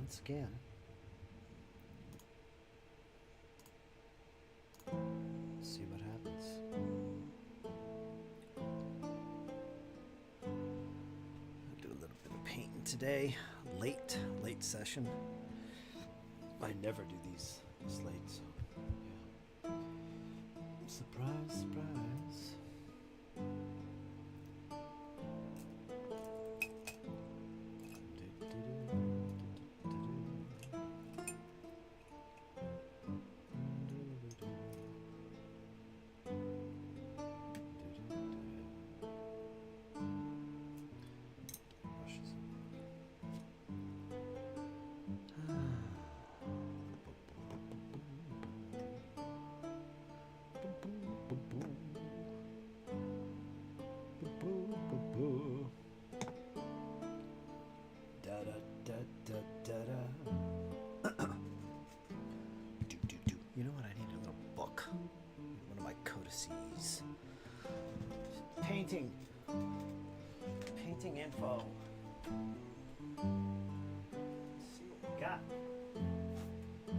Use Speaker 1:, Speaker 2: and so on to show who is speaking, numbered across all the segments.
Speaker 1: once again. Let's see what happens. I'll do a little bit of painting today. Late session. I never do these this late, so yeah. Surprise, surprise. You know what? I need a little book. One of my codices. Painting info. Let's see what we got.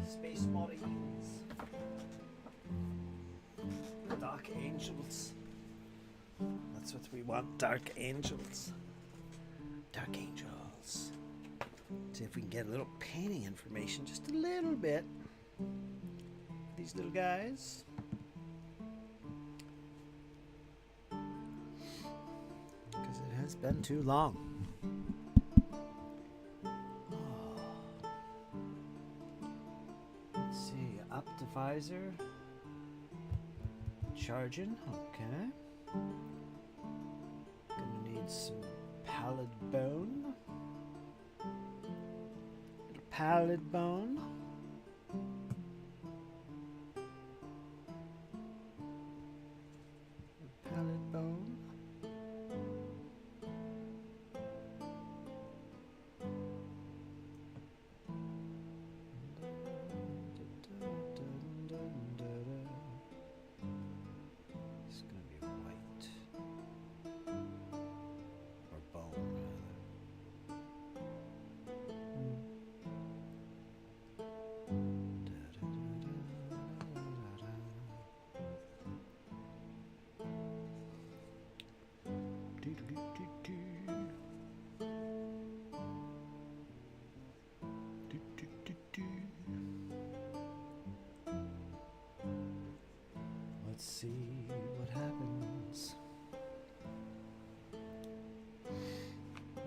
Speaker 1: Space Marines. Dark Angels. That's what we want. Dark Angels. Dark Angels. See if we can get a little painting information, just a little bit. These little guys. Because it has been too long. Oh. Let's see, up to visor. Charging, okay. Gonna need some pallid bone. Little pallid bone. Pallid bone. It's gonna be white. Or bone, rather. Let's see what happens.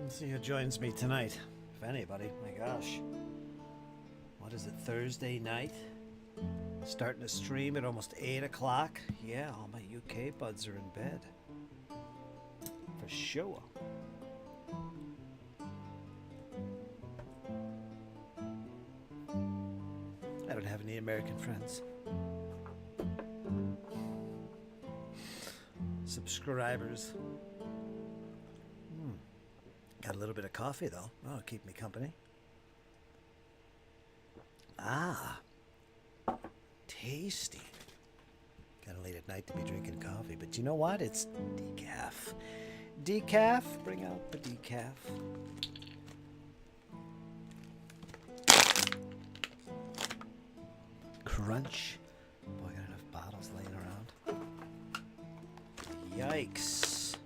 Speaker 1: Let's see who joins me tonight, if anybody. My gosh. What is it, Thursday night? Starting to stream at almost 8 o'clock. Yeah, all my UK buds are in bed. For sure. I don't have any American friends. Subscribers. Got a little bit of coffee though. That'll keep me company. Ah, tasty. Kind of late at night to be drinking coffee, but you know what? It's decaf. Decaf, bring out the decaf. Crunch. Boy, I got enough bottles laying around. Yikes.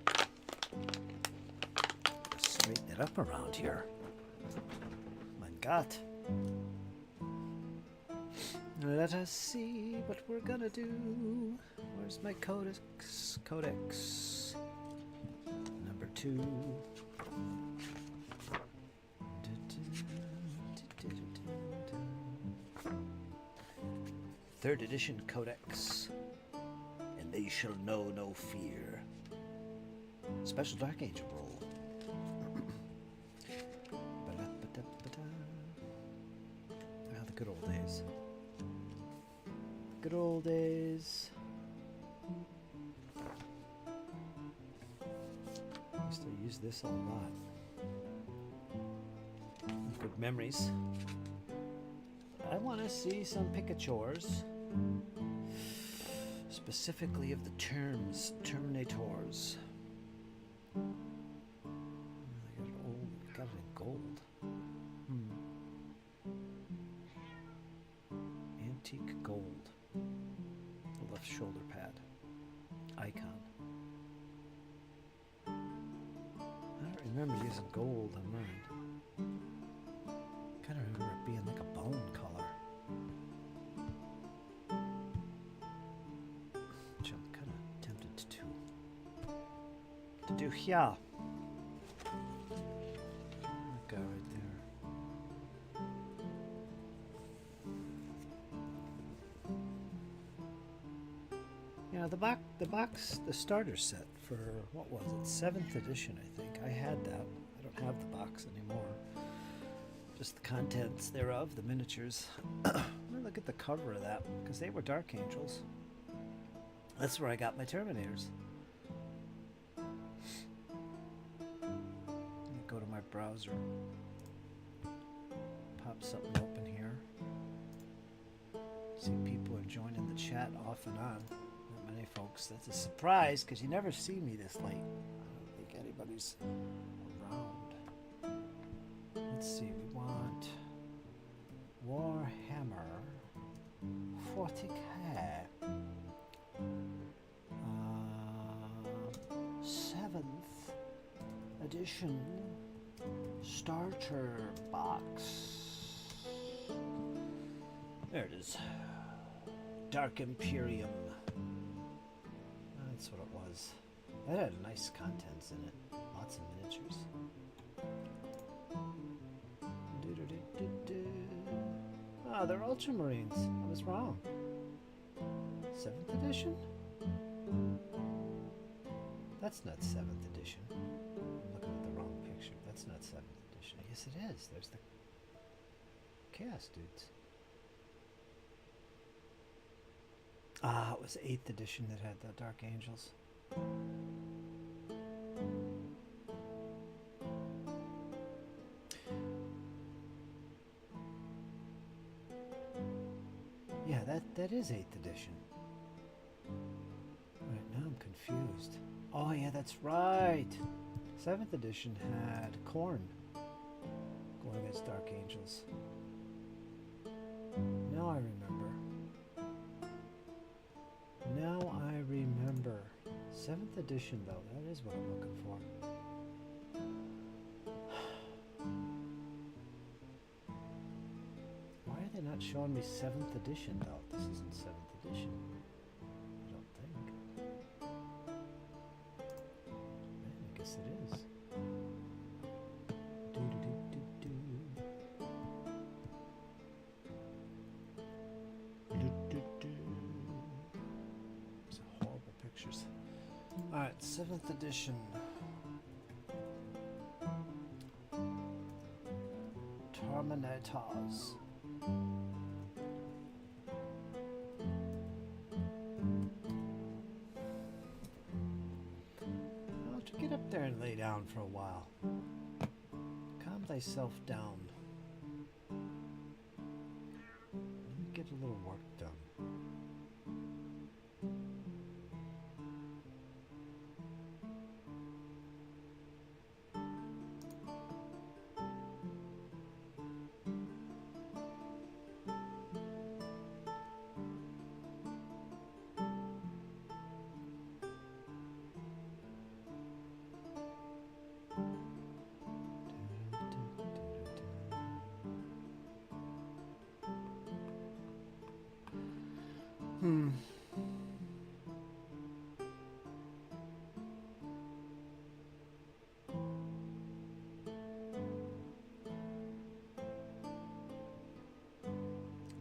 Speaker 1: Straighten it up around here. My God. Let us see what we're gonna do. Where's my codex? Codex. Number 2. Third edition codex. And they shall know no fear. Special Dark Angel roll. The good old days. Good old days. I used to use this a lot. Good memories. I want to see some Pikachors. Specifically of the terms, Terminators. I got it in gold. Boutique Gold. The left shoulder pad. Icon. I don't remember using gold on mine. Kind of remember it being like a bone color. Which I'm kind of tempted to do here. That guy right there. Yeah, the starter set for, what was it, 7th edition, I think. I had that. I don't have the box anymore. Just the contents thereof, the miniatures. Let me look at the cover of that, because they were Dark Angels. That's where I got my Terminators. Let me go to my browser. Pop something open here. See people are joining the chat off and on. Not many folks. That's a surprise, because you never see me this late. I don't think anybody's around. Let's see, we want Warhammer 40k. 7th edition starter box. There it is. Dark Imperium. That's what it was. That had nice contents in it. Lots of miniatures. Ah, they're Ultramarines. I was wrong. 7th edition? That's not 7th edition. I'm looking at the wrong picture. That's not 7th edition. Yes, it is. There's the Chaos dudes. Ah, it was 8th edition that had the Dark Angels. Yeah, that is 8th edition. Right, now I'm confused. Oh yeah, that's right. 7th edition had Khorne going against Dark Angels. Now I remember. Now I remember. 7th edition though, that is what I'm looking for. Why are they not showing me 7th edition though? This isn't 7th edition. I don't think. I guess it is. These are horrible pictures. Alright, 7th edition. Terminators. Get up there and lay down for a while. Calm thyself down. Let me get a little work done.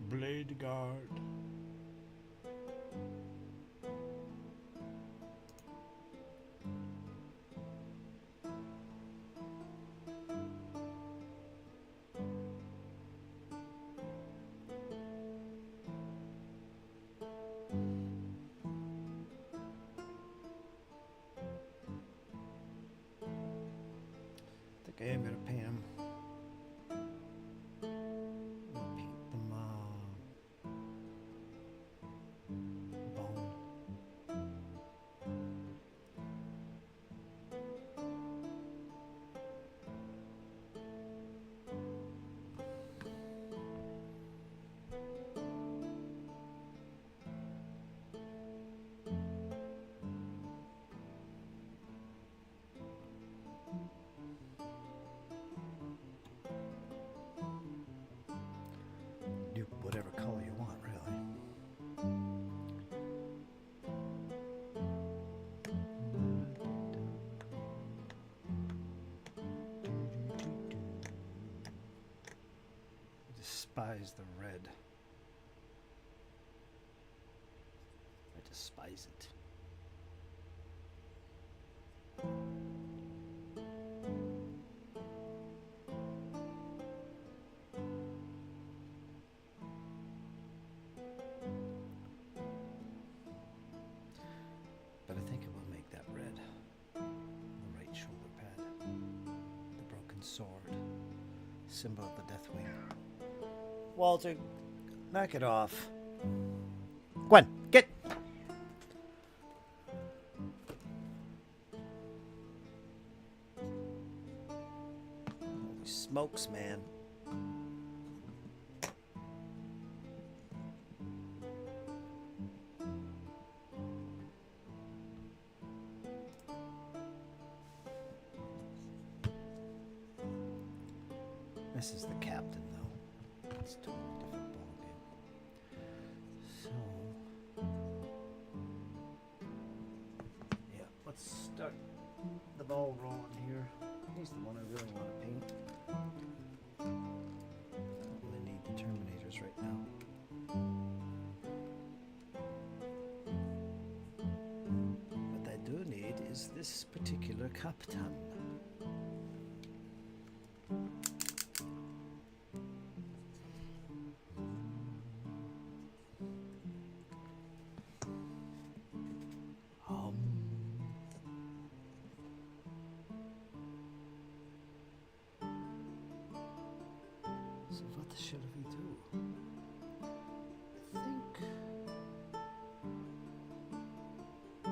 Speaker 1: Blade Guard. I think I am going to paint them. Paint them do whatever color you want, really. I despise the red. I despise it. But I think it will make that red. The right shoulder pad. The broken sword. Symbol of the Deathwing. Walter, knock it off. Gwen, get! Holy smokes, man. This is the captain, though. It's a totally different ballgame. So, yeah, let's start the ball rolling here. He's the one I really want to paint. I don't really need the Terminators right now. What I do need is this particular captain. So what shall we do? I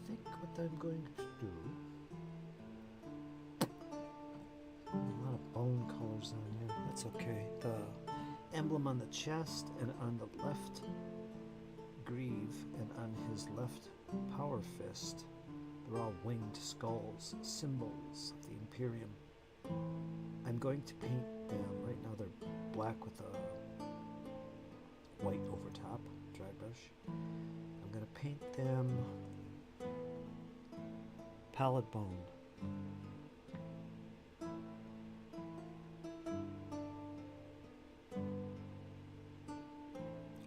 Speaker 1: think what I'm going to do. A lot of bone colors on here. That's okay. The emblem on the chest and on the left greave and on his left power fist. They're all winged skulls, symbols of the Imperium. I'm going to paint them. Right now they're black with a white over top, dry brush. I'm going to paint them pallid bone.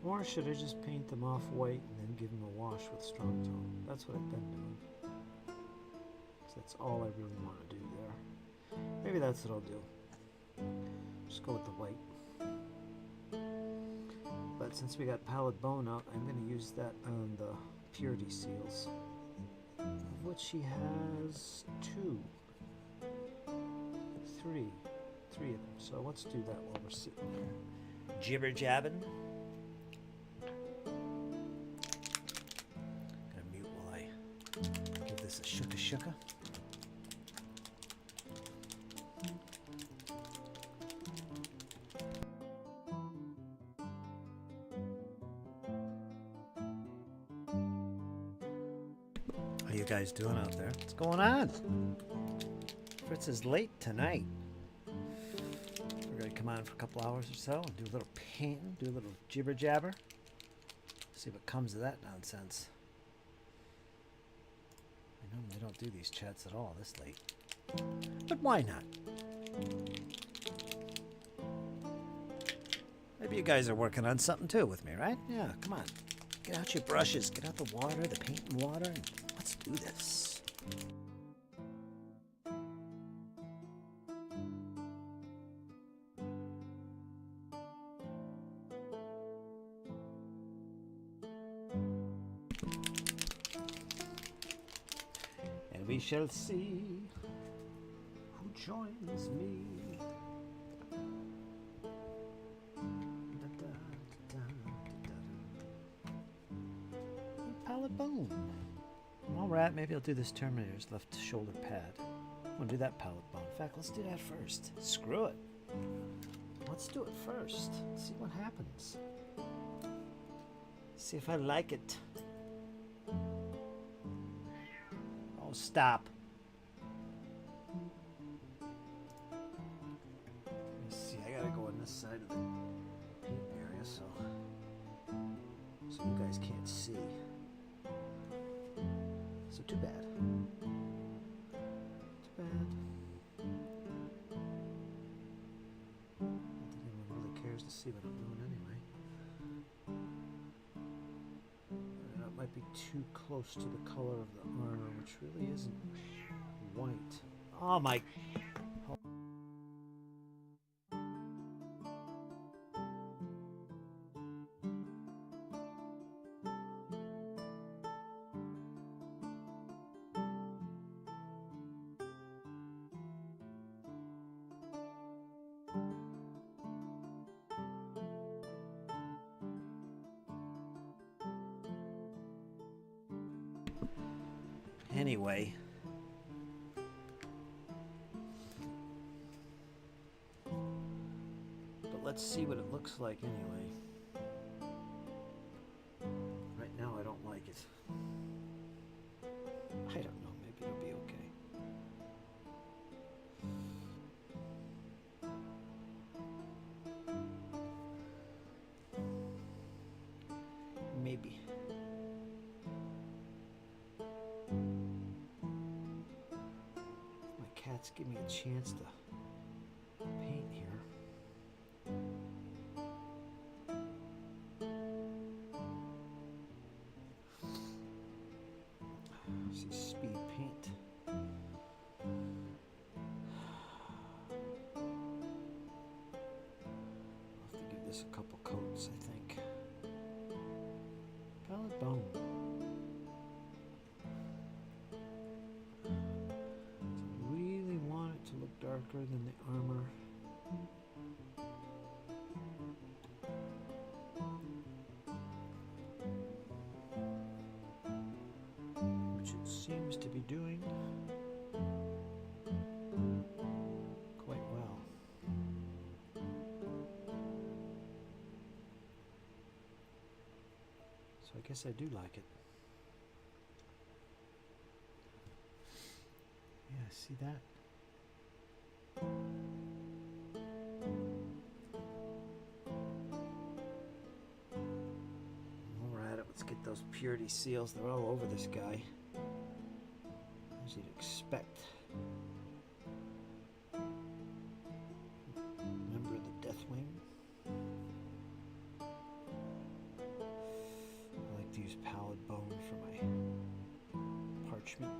Speaker 1: Or should I just paint them off white and then give them a wash with strong tone? That's what I've been doing. So that's all I really want to do there. Maybe that's what I'll do. Just go with the white. But since we got pallid bone out, I'm going to use that on the purity seals, of which he has three of them. So let's do that while we're sitting there jibber jabbing. Gonna mute while I give this a shooka. How you guys doing out there? What's going on? Fritz is late tonight. We're gonna come on for a couple hours or so and do a little painting, do a little jibber jabber. See what comes of that nonsense. I normally don't do these chats at all this late, but why not? Maybe you guys are working on something too with me, right? Yeah, come on. Get out your brushes, get out the water, the paint and water, and let's do this. And we shall see who joins me. Pallid bone. Alright, maybe I'll do this Terminator's left shoulder pad. I'm gonna do that pallid bone. In fact, let's do that first. Screw it. Let's do it first. See what happens. See if I like it. Oh, stop. Let me see, I gotta go on this side of the paint area can't see. So too bad. Too bad. Not that anyone really cares to see what I'm doing anyway. It might be too close to the color of the armor, which really isn't white. Oh my... Anyway, but let's see what it looks like anyway. Right now I don't like it. I don't know, maybe it'll be okay. Maybe. Cats give me a chance to paint here. This is speed paint. I'll have to give this a couple coats, I think. Palette bone. Darker than the armor. Which it seems to be doing quite well. So I guess I do like it. Yeah, see that? Let's get those purity seals. They're all over this guy, as you'd expect. Member of the Deathwing. I like to use pallid bone for my parchment.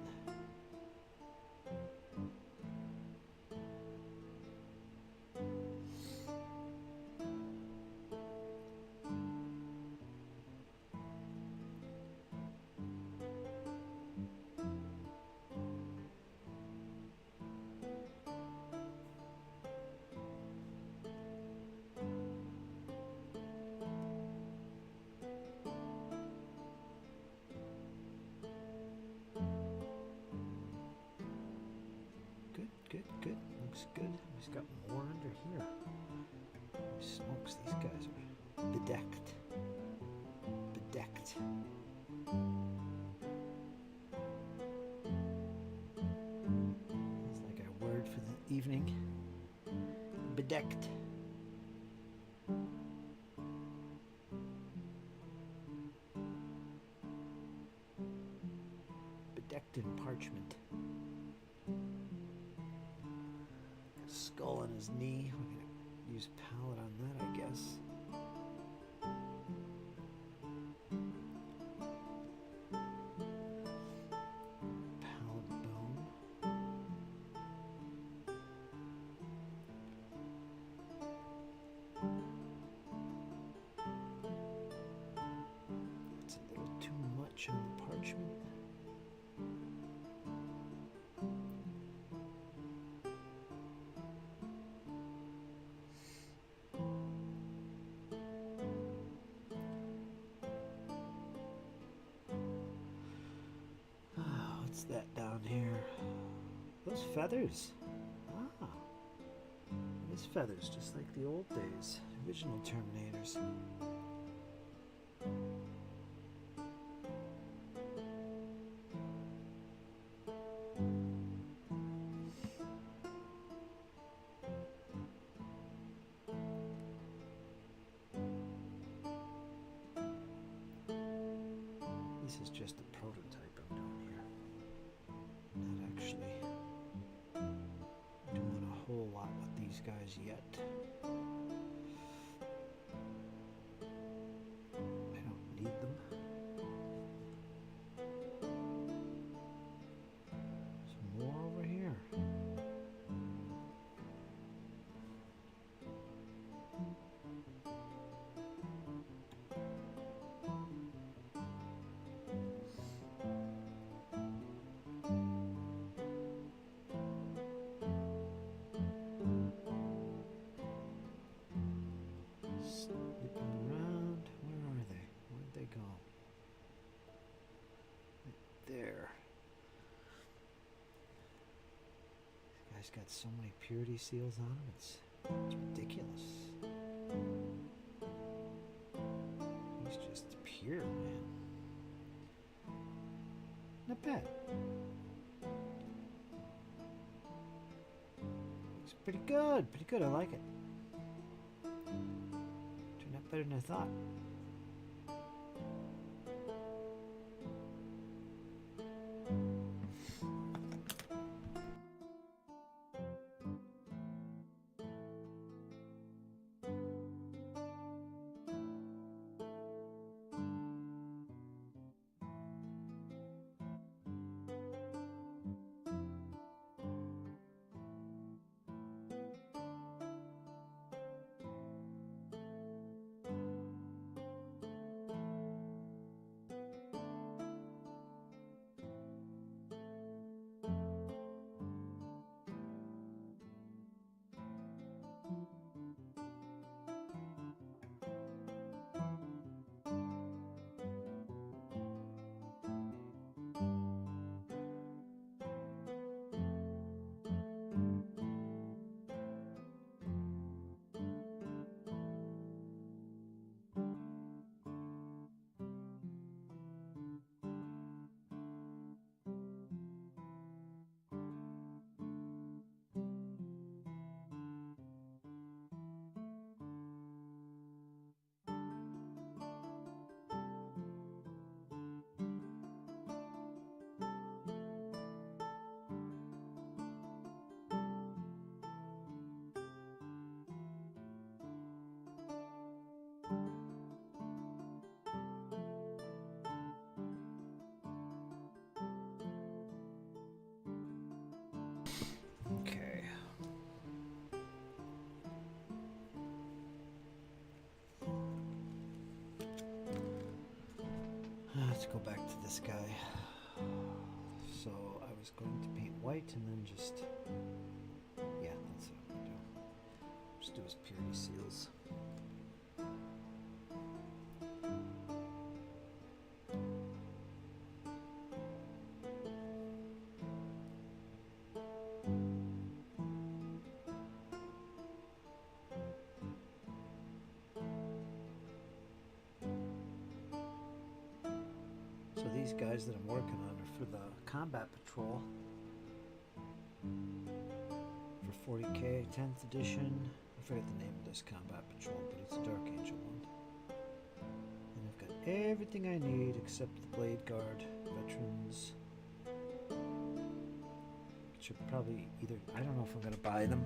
Speaker 1: Good. Looks good. He's got more under here. Holy smokes, these guys are bedecked. Bedecked. It's like a word for the evening. Bedecked. Bedecked in parchment. Skull on his knee. We're going to use palette on that, I guess. Palette bone. It's a little too much on the parchment. What's that down here? Those feathers. Ah. It is feathers, just like the old days. Original Terminators. This is just a prototype I'm doing here. Not actually doing a whole lot with these guys yet. I don't need them. Some more over here. Snipping around. Where are they? Where'd they go? Right there. This guy's got so many purity seals on him. It's ridiculous. He's just pure, man. Not bad. It's pretty good. Pretty good. I like it. Turned out better than I thought. Okay. Let's go back to this guy. So I was going to paint white and then just, yeah, that's what I'm going to do. Just do his purity seals. So these guys that I'm working on are for the Combat Patrol for 40k, 10th edition. I forget the name of this Combat Patrol, but it's a Dark Angel one. And I've got everything I need except the Blade Guard veterans. Which are probably either, I don't know if I'm going to buy them,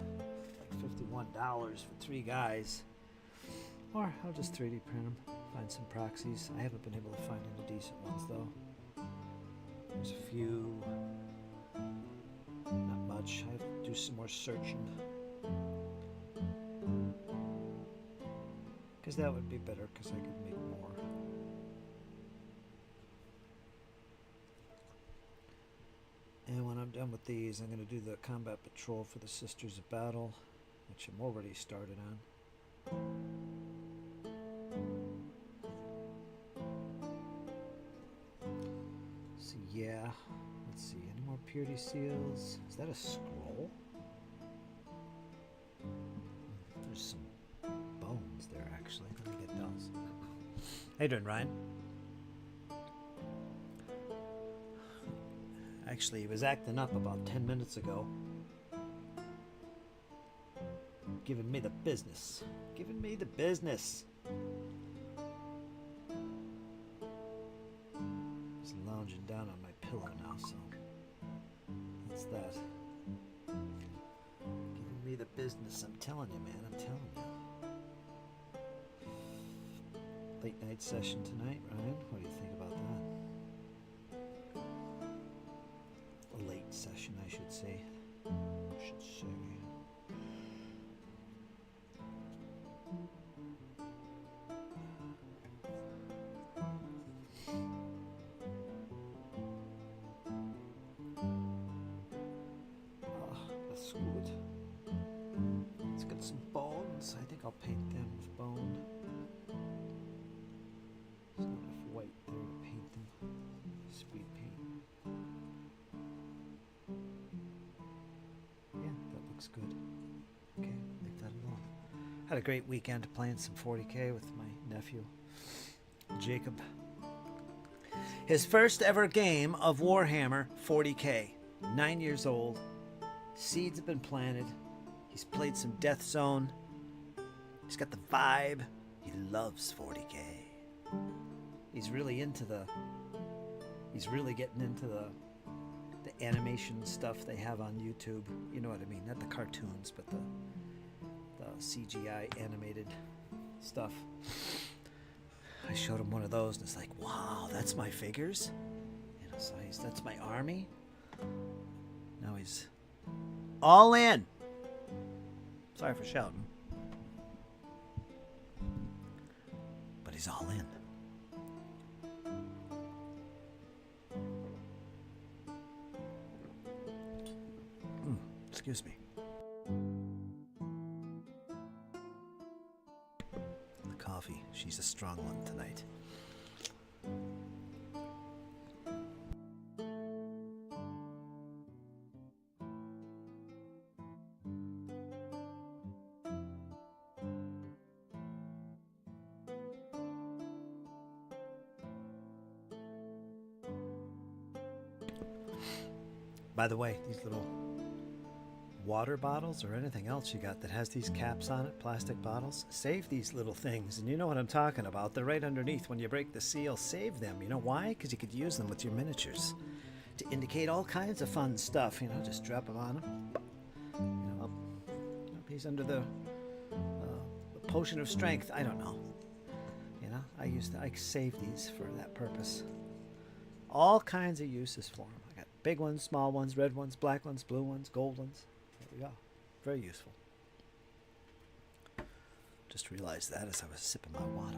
Speaker 1: like $51 for 3 guys. Or I'll just 3D print them, find some proxies. I haven't been able to find any decent ones though. There's a few, not much. I have to do some more searching. Because that would be better, because I could make more. And when I'm done with these, I'm going to do the Combat Patrol for the Sisters of Battle, which I'm already started on. So yeah, let's see, any more purity seals? Is that a scroll? There's some bones there actually. Let me get those. How you doing, Ryan? Actually, he was acting up about 10 minutes ago. Giving me the business. Giving me the business. lounging down on my pillow now, so that's that. Giving me the business, I'm telling you, man, I'm telling you. Late night session tonight, Ryan. What do you think about that? A late session, I should say. Oh, that's good. It's got some bones. I think I'll paint them with bone. There's not enough white there to paint them. Speed paint. Yeah, that looks good. Okay, leave that alone. Had a great weekend playing some 40K with my nephew, Jacob. His first ever game of Warhammer 40K. 9 years old. Seeds have been planted. He's played some Death Zone. He's got the vibe. He loves 40K. He's really getting into the animation stuff they have on YouTube. You know what I mean? Not the cartoons, but the CGI animated stuff. I showed him one of those, and it's like, wow, that's my figures. You know, so that's my army. Now he's all in. Sorry for shouting, but he's all in. Excuse me. The coffee, she's a strong one tonight. By the way, these little water bottles or anything else you got that has these caps on it, plastic bottles, save these little things. And you know what I'm talking about. They're right underneath. When you break the seal, save them. You know why? Because you could use them with your miniatures to indicate all kinds of fun stuff. You know, just drop them on them. You know, he's under the potion of strength. I don't know. You know, I save these for that purpose. All kinds of uses for them. I got big ones, small ones, red ones, black ones, blue ones, gold ones. There we go. Very useful. Just realized that as I was sipping my water.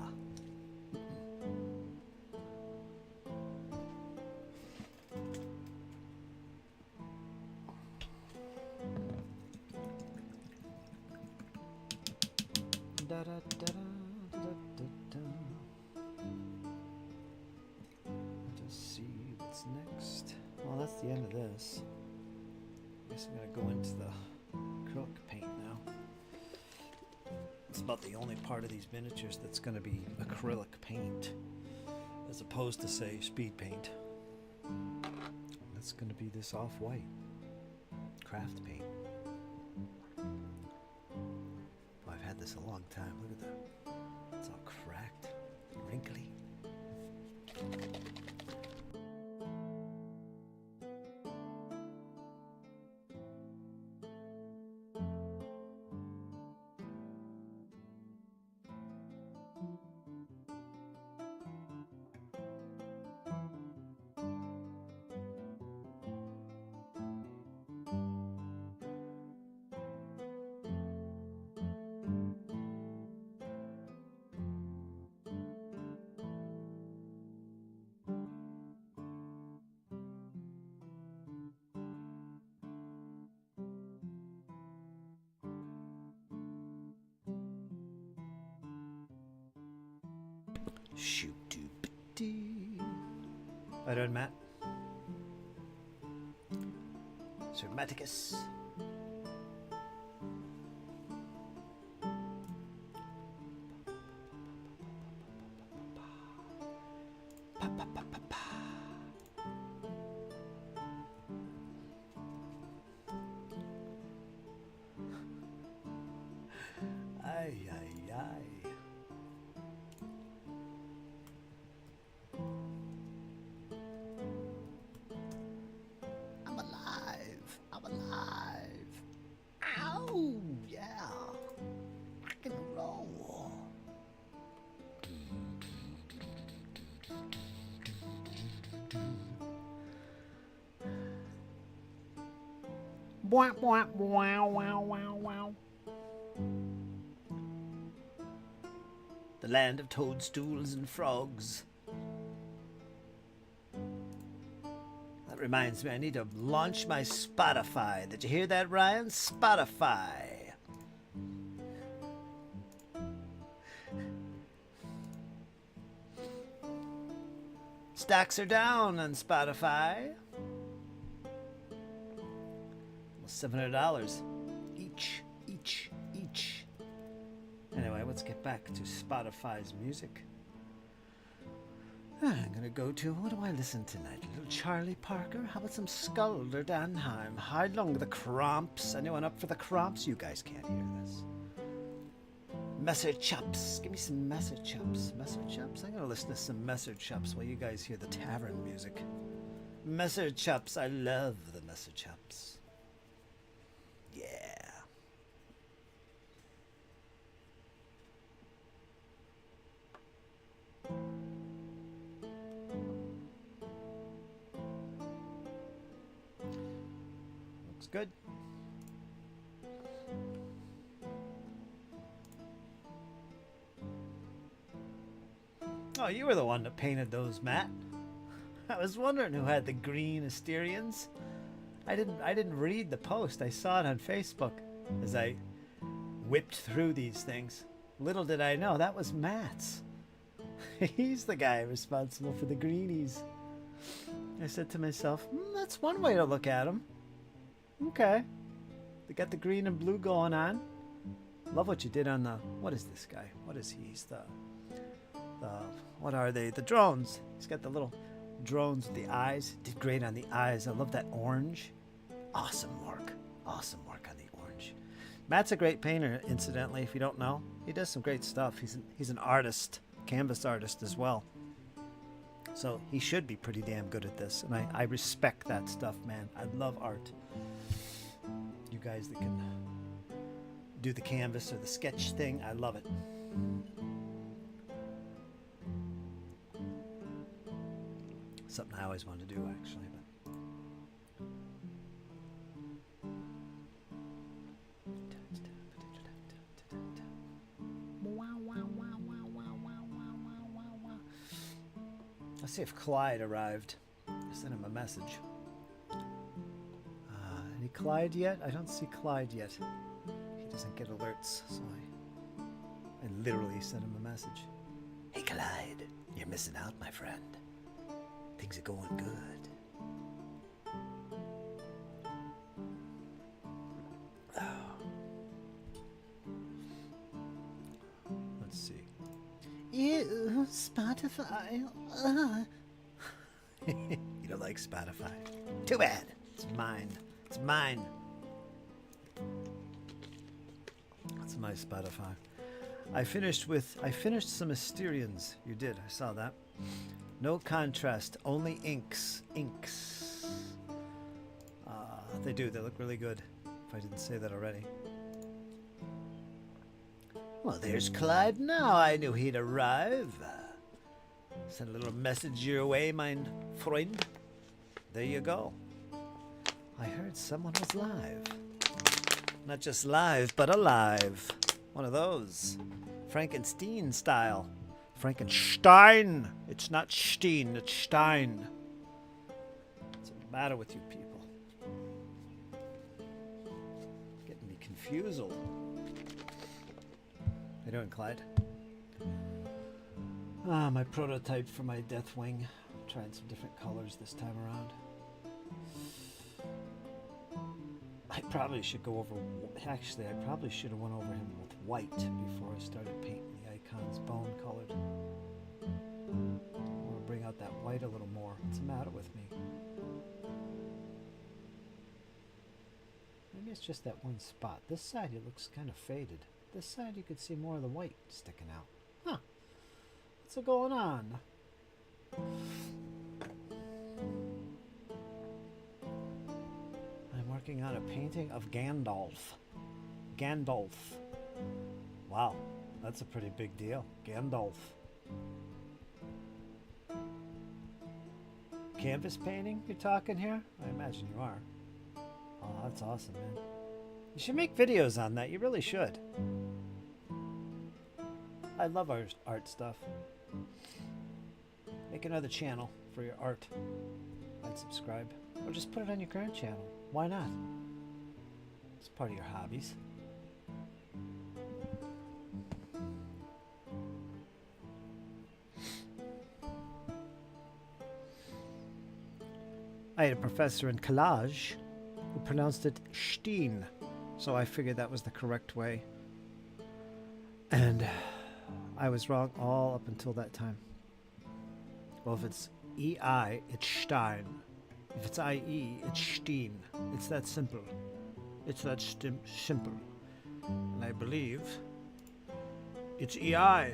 Speaker 1: Just see what's next. Well, that's the end of this. I guess I'm going to go into the acrylic paint now. It's about the only part of these miniatures that's going to be acrylic paint, as opposed to, say, speed paint. That's going to be this off-white craft paint. Well, I've had this a long time. Look at that. It's all cracked, wrinkly. Shoot-doop-dee. Right on, Matt. Sir Maticus. Ay, ay, ay. Wow, wow, wow, wow, wow, wow. The land of toadstools and frogs. That reminds me, I need to launch my Spotify. Did you hear that, Ryan? Spotify. Stocks are down on Spotify. Almost $700 each. Anyway, let's get back to Spotify's music. I'm gonna go to, what do I listen to tonight? A little Charlie Parker? How about some Skulder Danheim? How long the Cramps? Anyone up for the Cramps? You guys can't hear this. Messer Chops. Give me some Messer Chops. Messer Chops? I'm gonna listen to some Messer Chops while you guys hear the tavern music. Messer Chops. I love the Messer Chops. Yeah. Looks good. Oh, you were the one that painted those, Matt. I was wondering who had the green Asterians. I didn't read the post. I saw it on Facebook as I whipped through these things. Little did I know that was Matt's. He's the guy responsible for the greenies. I said to myself, that's one way to look at them. Okay. They got the green and blue going on. Love what you did on the... What is this guy? What is he? He's the what are they? The drones. He's got the little drones with the eyes. Did great on the eyes. I love that orange. Awesome work. Awesome work on the orange. Matt's a great painter, incidentally, if you don't know. He does some great stuff. He's an artist, canvas artist as well. So he should be pretty damn good at this. And I respect that stuff, man. I love art. You guys that can do the canvas or the sketch thing, I love it. Something I always wanted to do, actually. Let's see if Clyde arrived. I sent him a message. Any Clyde yet? I don't see Clyde yet. He doesn't get alerts, so I literally sent him a message. Hey Clyde, you're missing out, my friend. Things are going good. Let's see. Ew, Spotify. You don't like Spotify? Too bad. It's mine. It's mine. That's my Spotify. I finished some Asterians. You did. I saw that. No contrast, only inks. They do. They look really good. If I didn't say that already. Well, there's Clyde now. I knew he'd arrive. Send a little message your way, mein Freund. There you go. I heard someone was live. Not just live, but alive. One of those. Frankenstein style. Frankenstein. It's not Steen, it's Stein. What's the matter with you people? Getting me confused. How you doing, Clyde? My prototype for my Deathwing. Trying some different colors this time around. I probably should go over... Actually, I probably should have went over him with white before I started painting the icons bone colored. I want to bring out that white a little more. What's the matter with me? Maybe it's just that one spot. This side it looks kind of faded. This side you could see more of the white sticking out. Huh. What's going on? I'm working on a painting of Gandalf. Wow, that's a pretty big deal. Gandalf. Canvas painting you're talking here? I imagine you are. Oh, that's awesome, man. You should make videos on that. You really should. I love art stuff. Make another channel for your art. I'd subscribe. Or just put it on your current channel. Why not? It's part of your hobbies. I had a professor in collage who pronounced it Steen, so I figured that was the correct way. And I was wrong all up until that time. Well, if it's E-I, it's Stein. If it's I-E, it's Steen. It's that simple. It's that simple. And I believe it's E-I.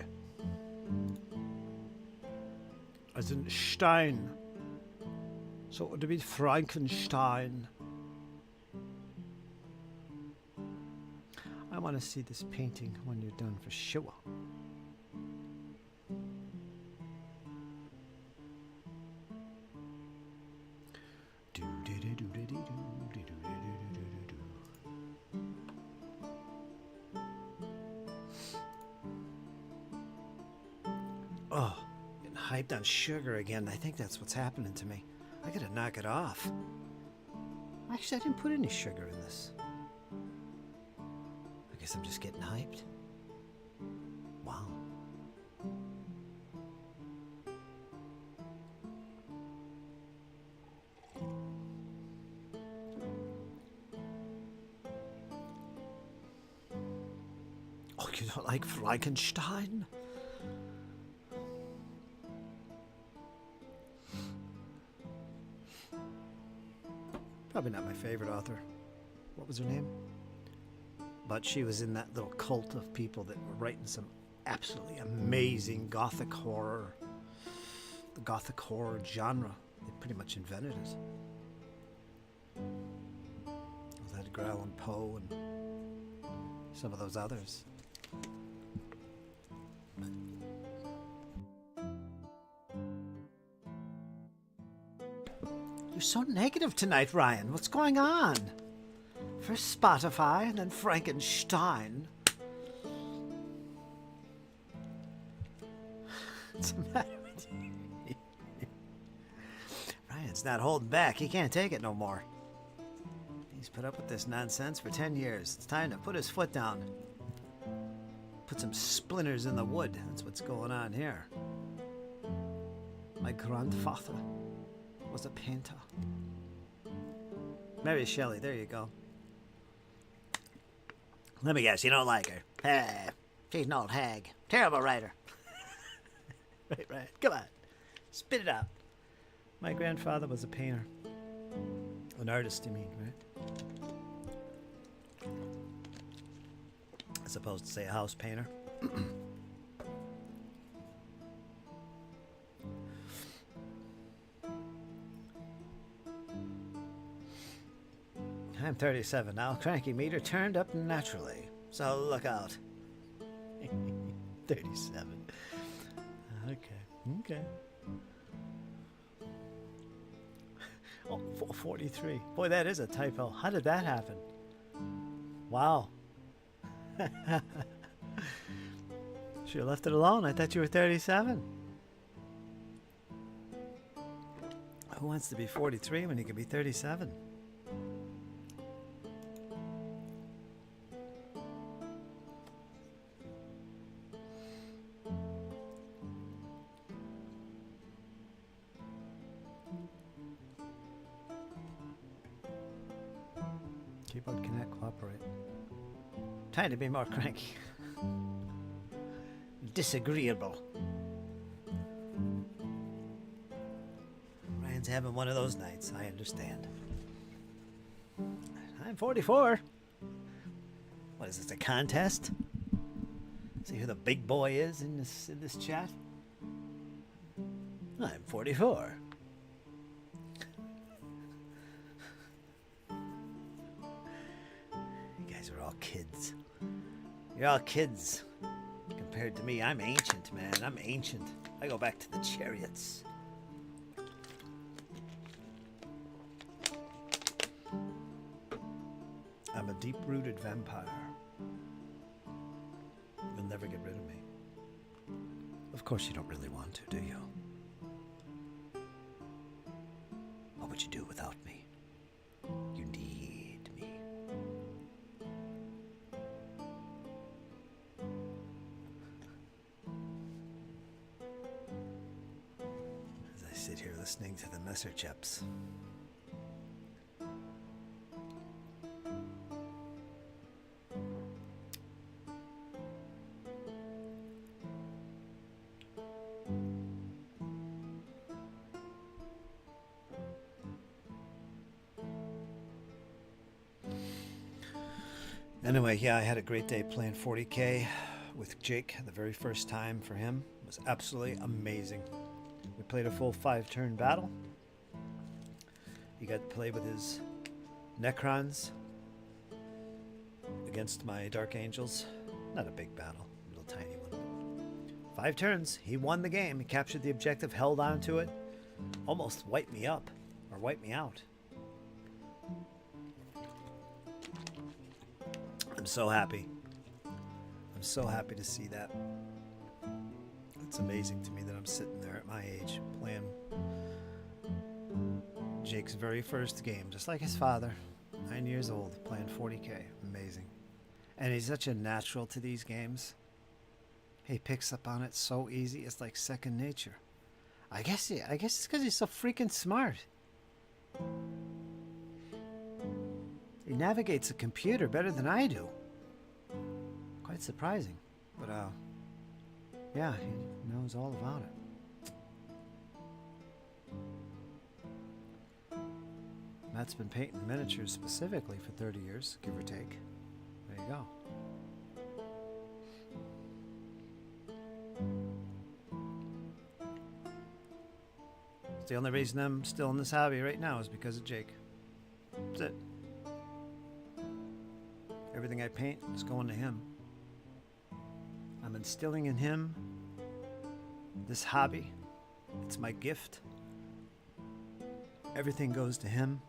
Speaker 1: As in Stein. So it would be Frankenstein. I want to see this painting when you're done for sure. Oh, getting hyped on sugar again. I think that's what's happening to me. I gotta knock it off. Actually, I didn't put any sugar in this. I guess I'm just getting hyped. Wow. Oh, you don't like Frankenstein? Probably not my favorite author. What was her name? But she was in that little cult of people that were writing some absolutely amazing gothic horror. The gothic horror genre. They pretty much invented it. With Edgar Allan Poe and some of those others. You're so negative tonight, Ryan. What's going on? First Spotify and then Frankenstein. What's the matter with you? Ryan's not holding back. He can't take it no more. He's put up with this nonsense for 10 years. It's time to put his foot down. Put some splinters in the wood. That's what's going on here. My grandfather was a painter. Mary Shelley, there you go. Let me guess, you don't like her. Ah, she's an old hag. Terrible writer. Right. Come on. Spit it out. My grandfather was a painter. An artist, you mean, right? As opposed to, say, a house painter. I'm 37 now. Cranky meter turned up naturally. So look out. 37. Okay. Oh, 43. Boy, that is a typo. How did that happen? Wow. Should have left it alone. I thought you were 37. Who wants to be 43 when you can be 37? Keyboard connect, cooperate. Time to be more cranky. Disagreeable. Ryan's having one of those nights, I understand. I'm 44. What is this, a contest? See who the big boy is in this chat? I'm 44. You guys are all kids. You're all kids. Compared to me, I'm ancient, man. I'm ancient. I go back to the chariots. I'm a deep-rooted vampire. You'll never get rid of me. Of course you don't really want to, do you? What would you do without me? You need me. As I sit here listening to the Messer Chaps. Anyway, yeah, I had a great day playing 40k with Jake the very first time for him. It was absolutely amazing. We played a full 5-turn battle. He got to play with his Necrons against my Dark Angels. Not a big battle, a little tiny one. 5 turns, he won the game. He captured the objective, held on to it, almost wiped me up, or wiped me out. I'm so happy. I'm so happy to see that. It's amazing to me that I'm sitting there at my age playing Jake's very first game, just like his father, 9 years old, playing 40k. Amazing. And he's such a natural to these games. He picks up on it so easy. It's like second nature. I guess it's because he's so freaking smart. He navigates a computer better than I do. Quite surprising. But, yeah, he knows all about it. Matt's been painting miniatures specifically for 30 years, give or take. There you go. The only reason I'm still in this hobby right now is because of Jake. That's it. Everything I paint is going to him. I'm instilling in him this hobby. It's my gift. Everything goes to him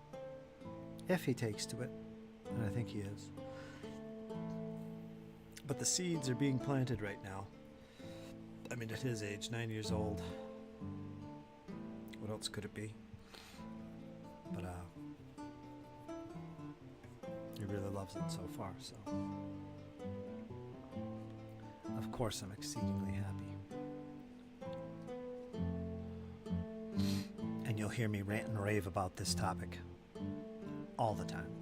Speaker 1: if he takes to it, and I think he is. But the seeds are being planted right now. I mean, at his age, 9 years old. What else could it be? But he really loves it so far, so of course I'm exceedingly happy. And you'll hear me rant and rave about this topic all the time.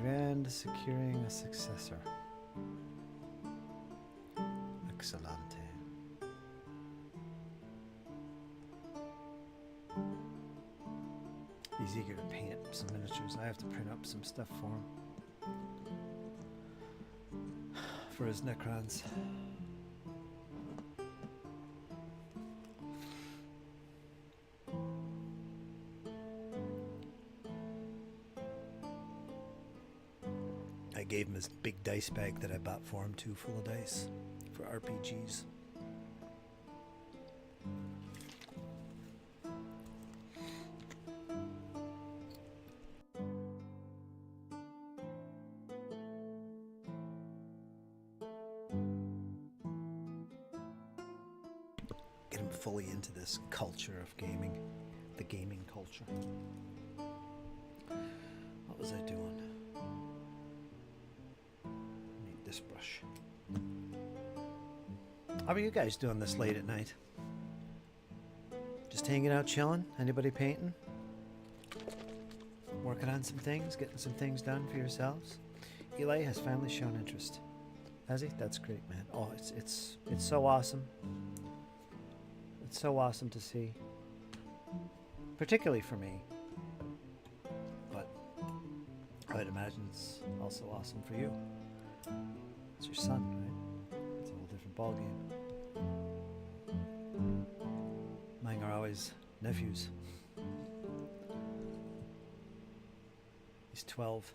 Speaker 1: Grand securing a successor. Excellente. He's eager to paint some miniatures. I have to print up some stuff for him. For his Necrons. I gave him his big dice bag that I bought for him too, full of dice for RPGs. Get him fully into this culture of gaming, the gaming culture. What was I doing? This brush. How are you guys doing this late at night? Just hanging out, chilling? Anybody painting? Working on some things? Getting some things done for yourselves? Eli has finally shown interest. Has he? That's great, man. Oh, it's so awesome. It's so awesome to see. Particularly for me. But I would imagine it's also awesome for you. It's your son, right? It's a whole different ballgame. Mine are always nephews. He's 12.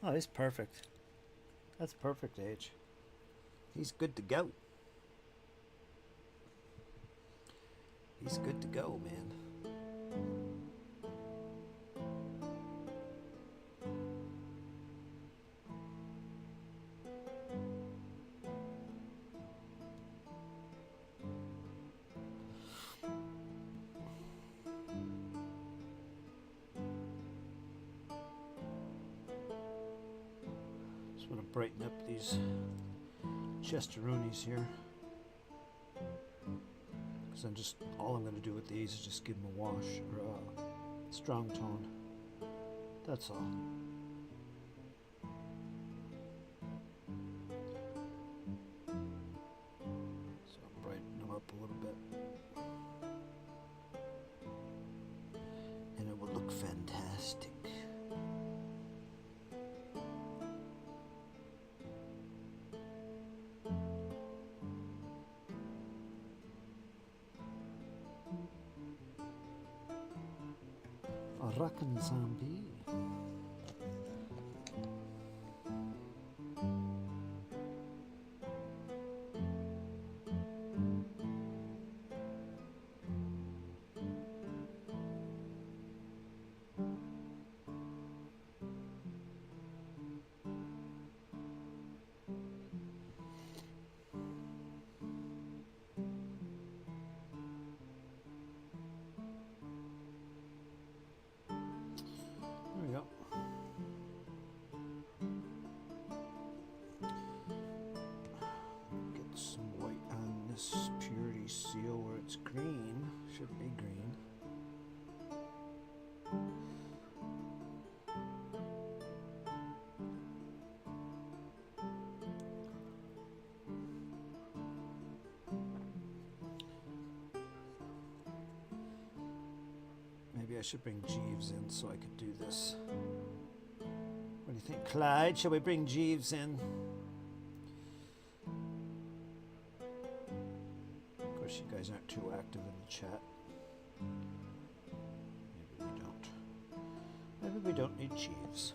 Speaker 1: Oh, he's perfect. That's perfect age. He's good to go. He's good to go, man. Just want to brighten up these chesteroonies here. Because all I'm going to do with these is just give them a wash or a strong tone. That's all. So I'll brighten them up a little bit. And it will look fantastic. A rockin' zombie. There we go. Get some white on this purity seal where it's green. Should be green. Maybe I should bring Jeeves in so I could do this. What do you think, Clyde? Shall we bring Jeeves in? Of course, you guys aren't too active in the chat. Maybe we don't. Maybe we don't need Jeeves.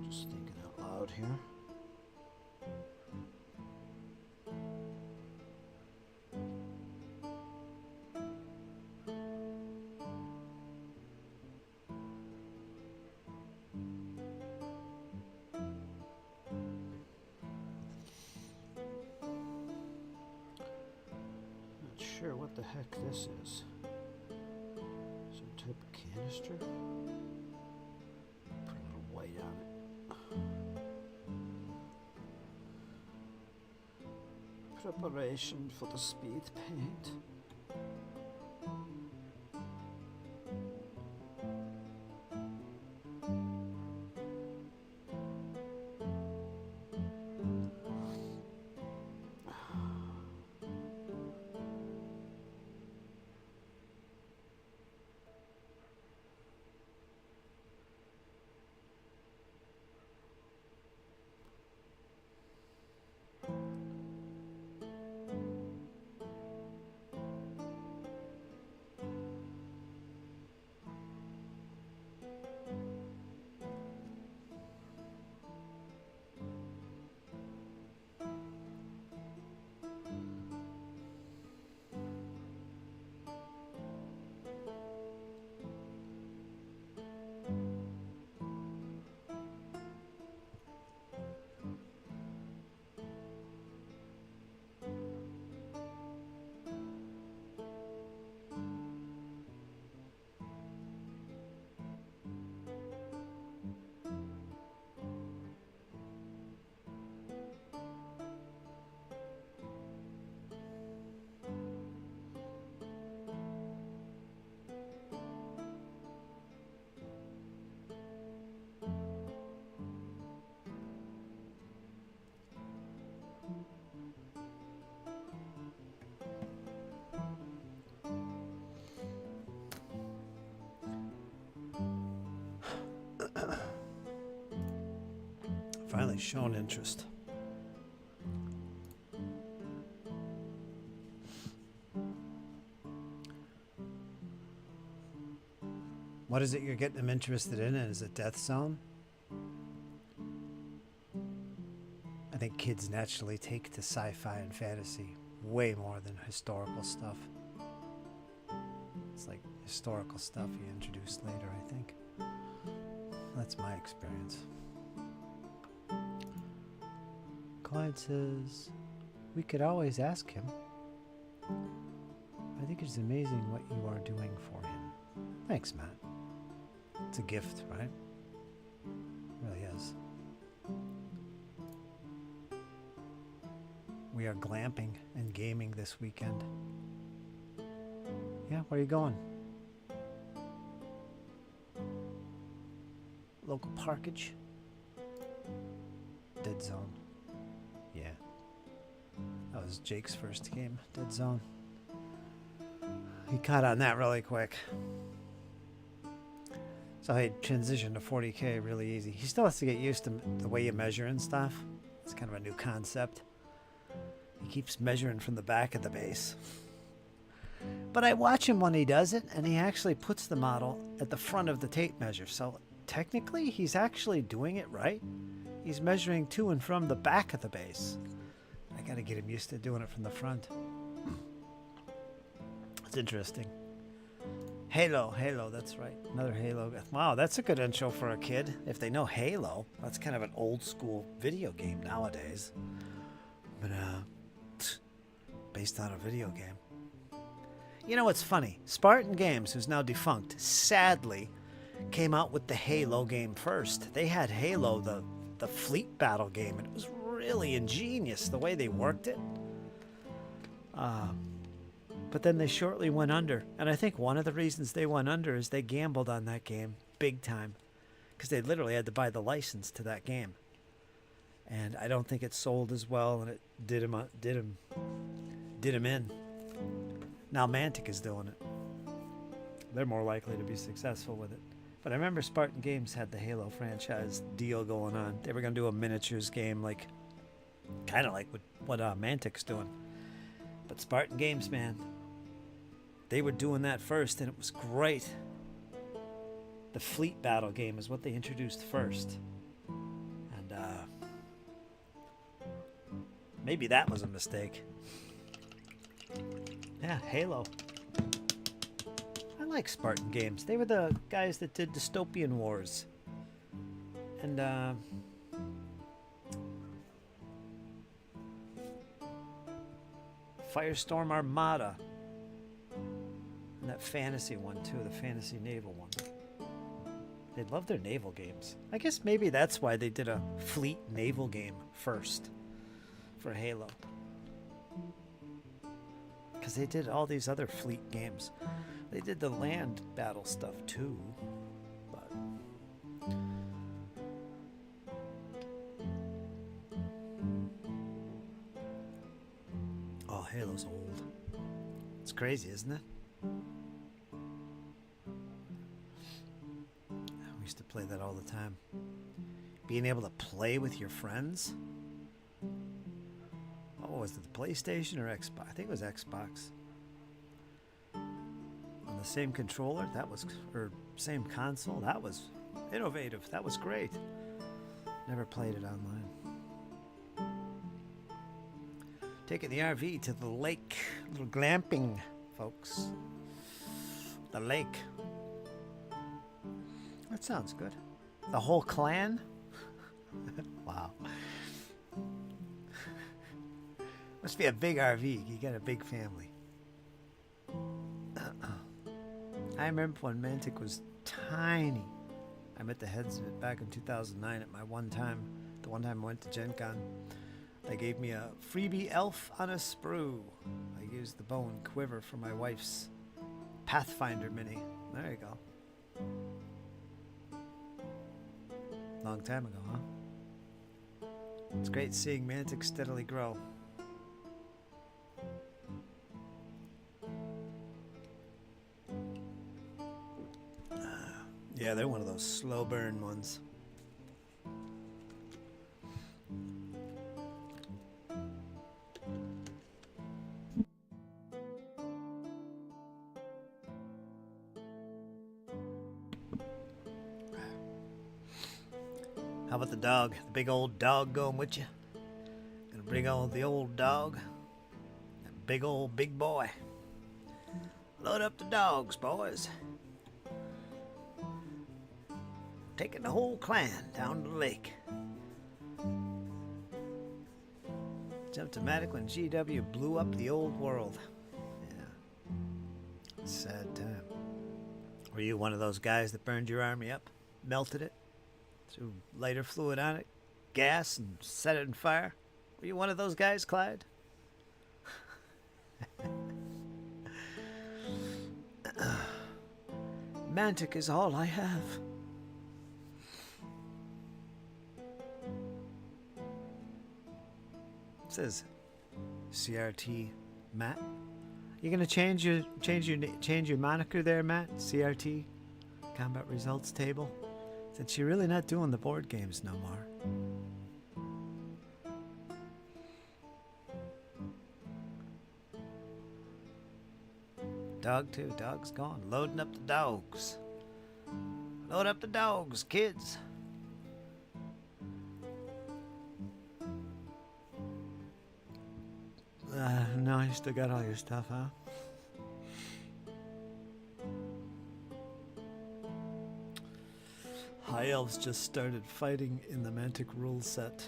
Speaker 1: Just thinking out loud here. Sure what the heck this is. Some type of canister. Put a little white on it. Preparation for the speed paint. Finally shown interest. What is it you're getting them interested in? Is it Death Zone? I think kids naturally take to sci-fi and fantasy way more than historical stuff. It's like historical stuff you introduce later, I think. That's my experience. Clyde says, we could always ask him. I think it's amazing what you are doing for him. Thanks, Matt. It's a gift, right? It really is. We are glamping and gaming this weekend. Yeah, where are you going? Local parkage? Dead Zone. Yeah. That was Jake's first game, Dead Zone. He caught on that really quick. So he transitioned to 40k really easy. He still has to get used to the way you measure and stuff. It's kind of a new concept. He keeps measuring from the back of the base. But I watch him when he does it, and he actually puts the model at the front of the tape measure. So technically, he's actually doing it right. He's measuring to and from the back of the base. I got to get him used to doing it from the front. It's interesting. Halo, that's right. Another Halo. Wow, that's a good intro for a kid. If they know Halo, that's kind of an old school video game nowadays. But, based on a video game. You know what's funny? Spartan Games, who's now defunct, sadly came out with the Halo game first. They had Halo, the fleet battle game, and it was really ingenious the way they worked it. But then they shortly went under. And I think one of the reasons they went under is they gambled on that game big time. Because they literally had to buy the license to that game. And I don't think it sold as well, and it did him in. Now Mantic is doing it. They're more likely to be successful with it. But I remember Spartan Games had the Halo franchise deal going on. They were going to do a miniatures game, like kind of like what Mantic's doing. But Spartan Games, man, they were doing that first, and it was great. The fleet battle game is what they introduced first. And maybe that was a mistake. Yeah, Halo. I like Spartan Games. They were the guys that did Dystopian Wars. And Firestorm Armada. And that fantasy one too, the fantasy naval one. They love their naval games. I guess maybe that's why they did a fleet naval game first for Halo. Because they did all these other fleet games. They did the land battle stuff too. But oh, Halo's old. It's crazy, isn't it? We used to play that all the time. Being able to play with your friends. Oh, was it the PlayStation or Xbox? I think it was Xbox. On the same controller, that was, or same console, that was innovative. That was great. Never played it online. Taking the RV to the lake. A little glamping, folks. The lake. That sounds good. The whole clan? Wow. Must be a big RV. You got a big family. I remember when Mantic was tiny. I met the heads of it back in 2009 at my one time. The one time I went to Gen Con. They gave me a freebie elf on a sprue. I used the bow and quiver for my wife's Pathfinder mini. There you go. Long time ago, huh? It's great seeing Mantic steadily grow. Yeah, they're one of those slow burn ones. How about the dog? The big old dog going with you? Gonna bring on the old dog. That big old big boy. Load up the dogs, boys. Taking the whole clan down to the lake. Jumptomatic when GW blew up the old world. Yeah. Sad time. Were you one of those guys that burned your army up? Melted it? Threw lighter fluid on it? Gas and set it on fire? Were you one of those guys, Clyde? Mantic is all I have. It says CRT Matt. You gonna change your moniker there, Matt? CRT Combat Results Table. Since you're really not doing the board games no more. Dog too. Dog's gone. Loading up the dogs. Load up the dogs, kids. No, you still got all your stuff, huh? High Elves just started fighting in the Mantic rule set.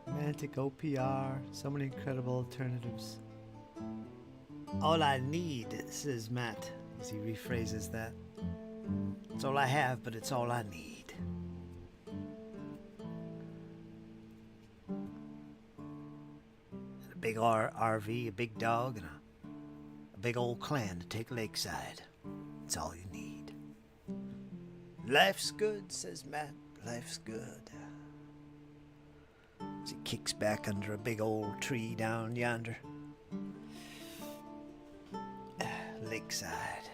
Speaker 1: Mantic OPR, so many incredible alternatives. All I need, says Matt, as he rephrases that. It's all I have, but it's all I need. A big RV, a big dog, and a big old clan to take lakeside. It's all you need. Life's good, says Matt. Life's good. As he kicks back under a big old tree down yonder. Lakeside.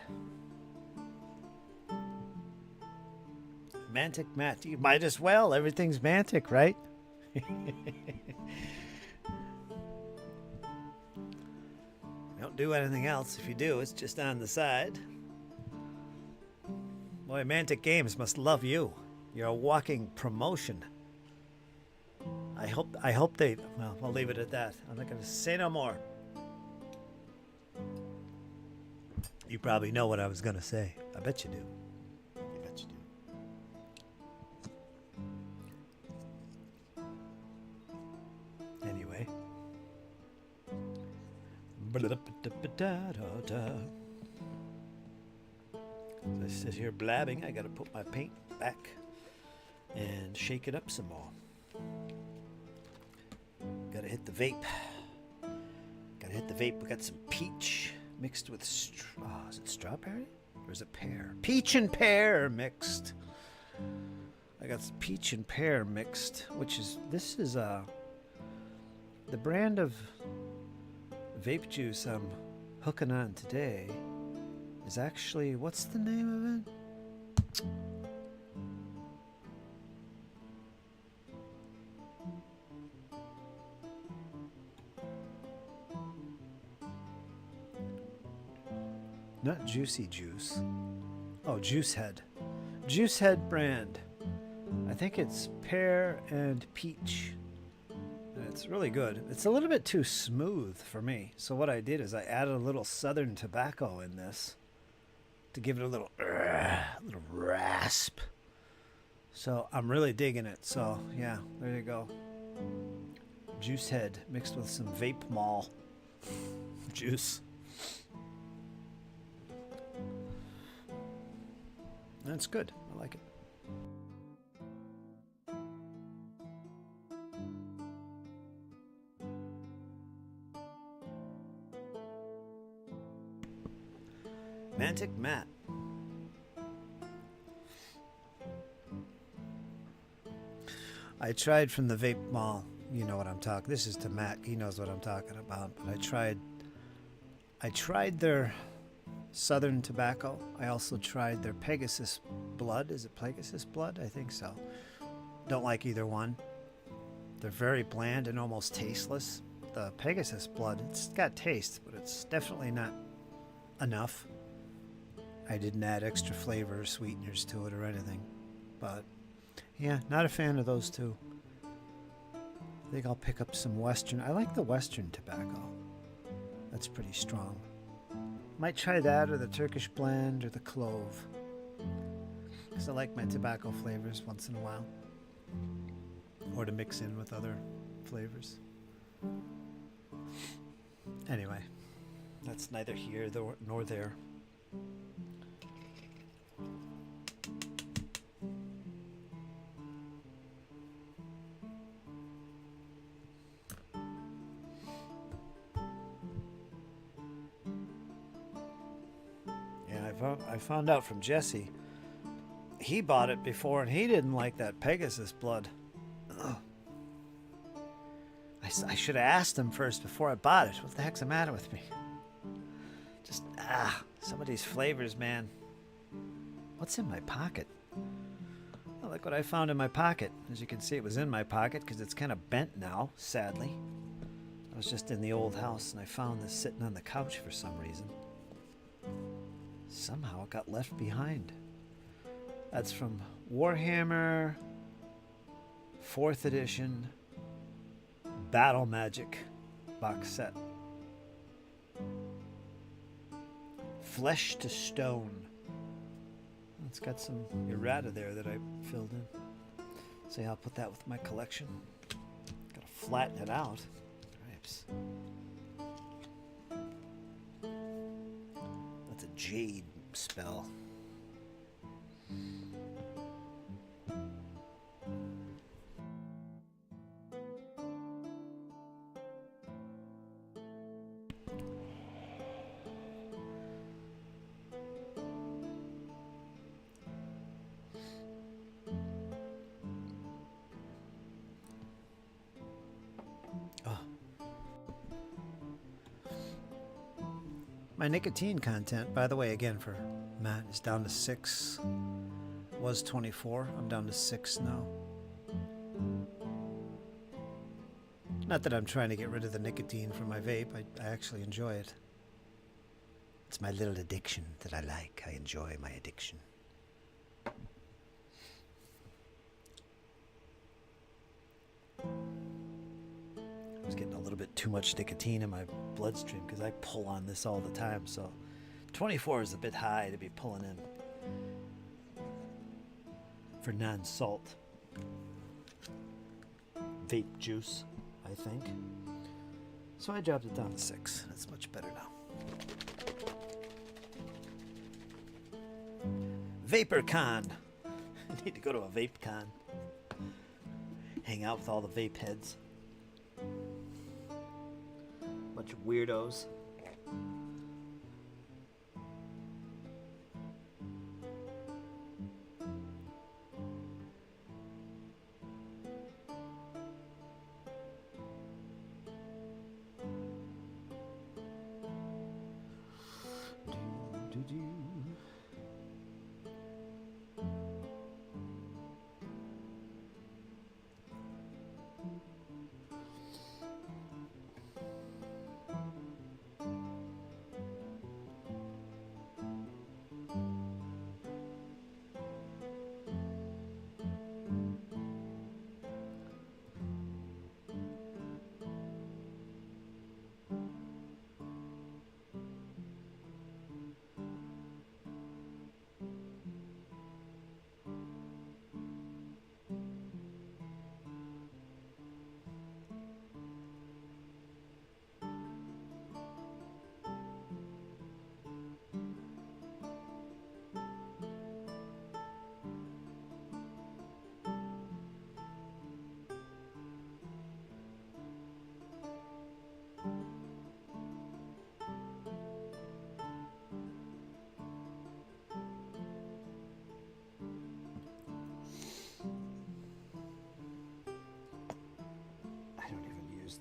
Speaker 1: Mantic Matt, you might as well. Everything's Mantic, right? Don't do anything else. If you do, it's just on the side. Boy, Mantic Games must love you. You're a walking promotion. I hope they... Well, I'll leave it at that. I'm not going to say no more. You probably know what I was going to say. I bet you do. I bet you do. Anyway. As I sit here blabbing, I got to put my paint back and shake it up some more. Gotta hit the vape. We got some peach mixed with is it strawberry? Or is it pear? Peach and pear mixed. I got some peach and pear mixed, this is the brand of vape juice I'm hooking on today is actually, what's the name of it? Not Juicy Juice. Oh, Juice Head. Juice Head brand. I think it's pear and peach. And it's really good. It's a little bit too smooth for me. So what I did is I added a little Southern tobacco in this to give it a little rasp. So I'm really digging it. So yeah, there you go. Juice Head mixed with some vape mall juice. That's good. I like it. Mantic Matt. I tried from the vape mall. You know what I'm talking. This is to Matt. He knows what I'm talking about. But I tried their Southern tobacco. I also tried their Pegasus Blood. Is it Pegasus Blood? I think so. Don't like either one. They're very bland and almost tasteless. the Pegasus blood. It's got taste, but it's definitely not enough. I didn't add extra flavor or sweeteners to it or anything. But yeah, not a fan of those two. I think I'll pick up some Western. I like the Western tobacco. That's pretty strong. Might try that or the Turkish blend or the clove. Because I like my tobacco flavors once in a while. Or to mix in with other flavors. Anyway, that's neither here nor there. Yeah, I found out from Jesse. He bought it before and he didn't like that Pegasus blood. Ugh. I should have asked him first before I bought it. What the heck's the matter with me? Just, some of these flavors, man. What's in my pocket? Well, look what I found in my pocket. As you can see, it was in my pocket because it's kind of bent now, sadly. I was just in the old house and I found this sitting on the couch for some reason. Somehow it got left behind. That's from Warhammer 4th edition Battle Magic box set. Flesh to Stone. It's got some errata there that I filled in. So yeah, I'll put that with my collection. Gotta flatten it out. Oops. That's a jade spell. My nicotine content, by the way, again for Matt, is down to 6. Was 24. I'm down to 6 now. Not that I'm trying to get rid of the nicotine from my vape. I actually enjoy it. It's my little addiction that I like. I enjoy my addiction. I was getting a little bit too much nicotine in my bloodstream because I pull on this all the time. So 24 is a bit high to be pulling in for non-salt vape juice, I think. So I dropped it down to 6. That's much better now. VaporCon. I need to go to a vape con. Hang out with all the vape heads. Bunch of weirdos.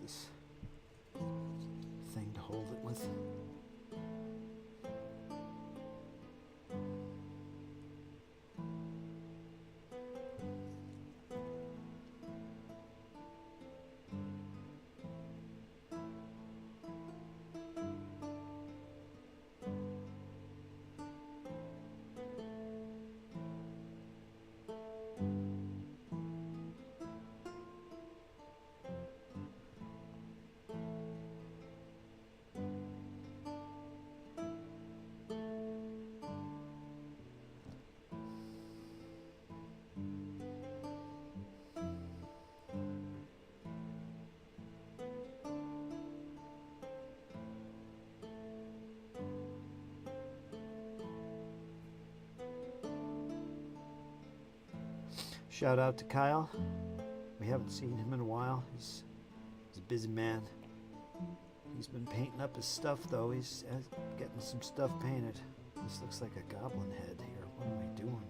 Speaker 1: This thing to hold it with. Shout out to Kyle. We haven't seen him in a while. He's a busy man. He's been painting up his stuff though. He's getting some stuff painted. This looks like a goblin head here. What am I doing?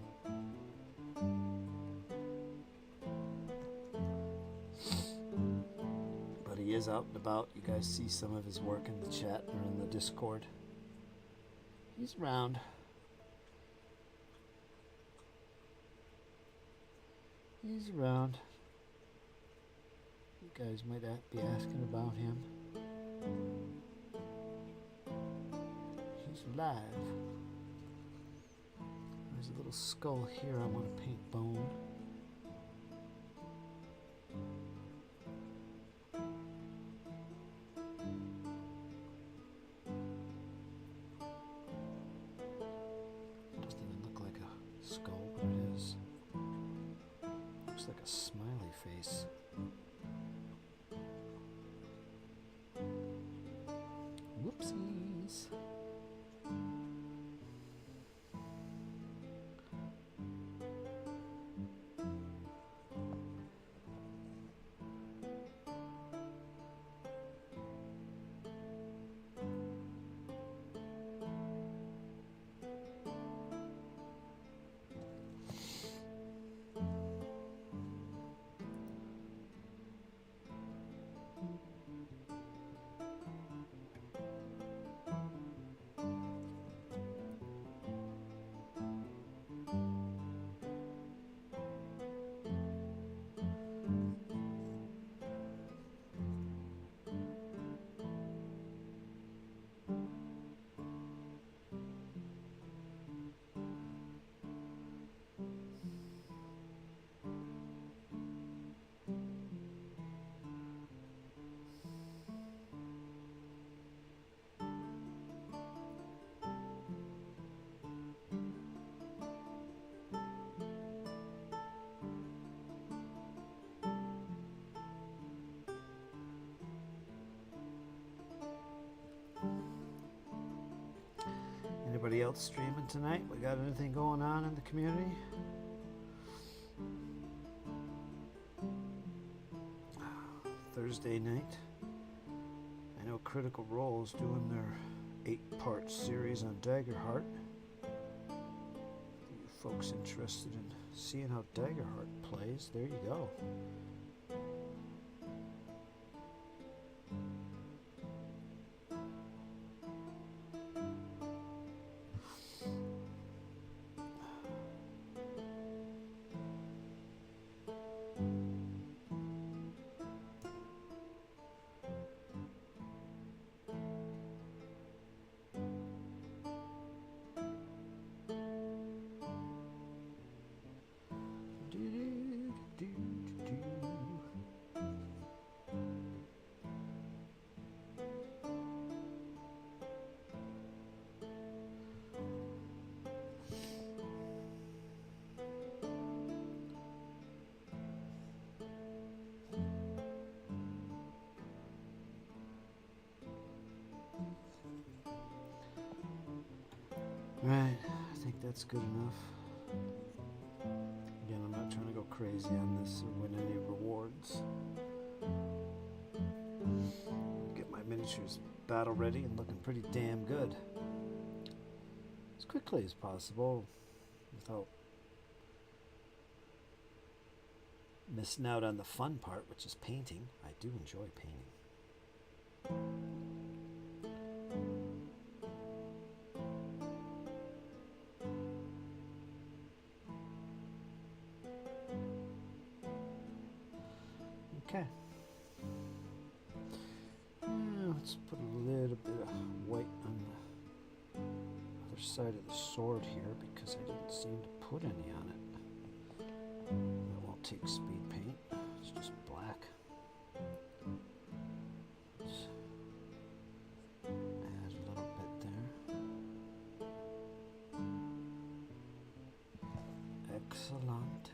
Speaker 1: But he is out and about. You guys see some of his work in the chat or in the Discord. He's around. He's around. You guys might be asking about him. He's alive. There's a little skull here I want to paint bone. Doesn't even look like a skull, but it is. Looks like a smiley face. Whoopsies. Anybody else streaming tonight? We got anything going on in the community? Thursday night. I know Critical Role's doing their 8-part series on Daggerheart. You folks interested in seeing how Daggerheart plays, there you go. Right, I think that's good enough. Again, I'm not trying to go crazy on this or win any rewards. Get my miniatures battle ready and looking pretty damn good. As quickly as possible without missing out on the fun part, which is painting. I do enjoy painting. Okay. Let's put a little bit of white on the other side of the sword here because I didn't seem to put any on it. That won't take speed paint. It's just black. Let's add a little bit there. Excellent.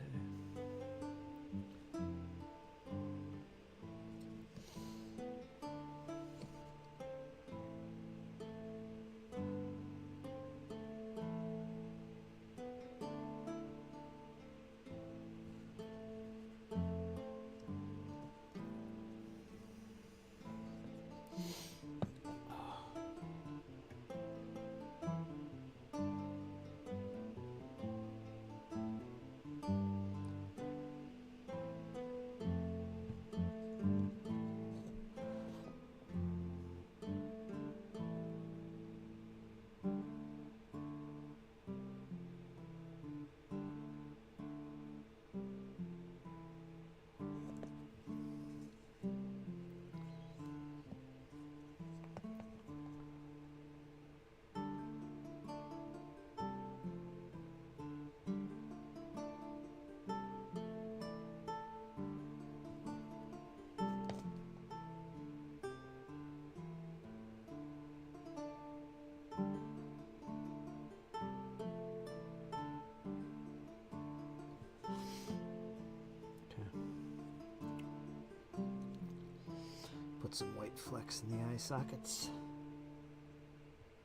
Speaker 1: Put some white flecks in the eye sockets.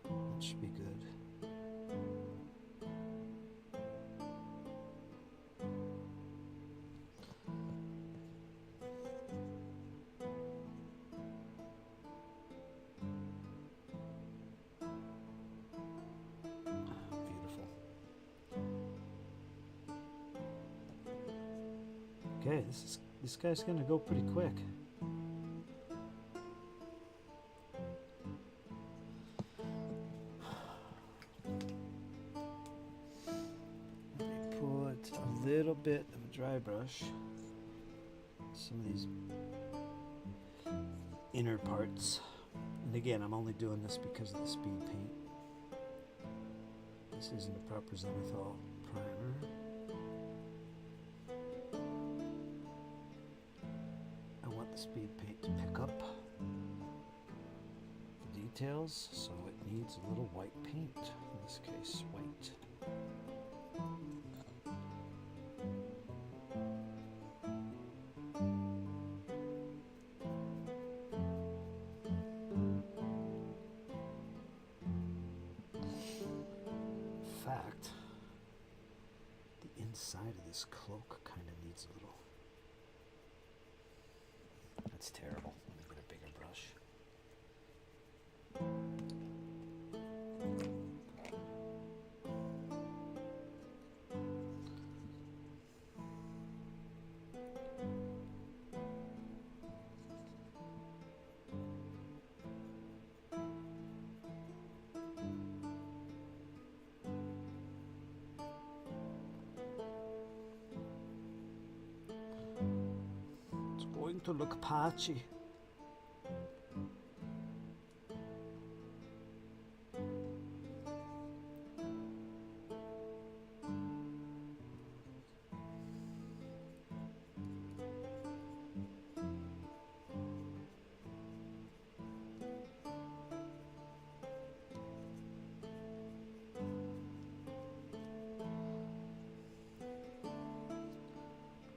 Speaker 1: That should be good. Beautiful. Okay, this guy's gonna go pretty quick. Little bit of a dry brush, some of these inner parts, and again I'm only doing this because of the speed paint. This isn't a proper zenithal primer. I want the speed paint to pick up the details, so it needs a little white paint, in this case white. Side of this cloak kind of needs a little. That's terrible. Let me get a bigger brush. Going to look patchy.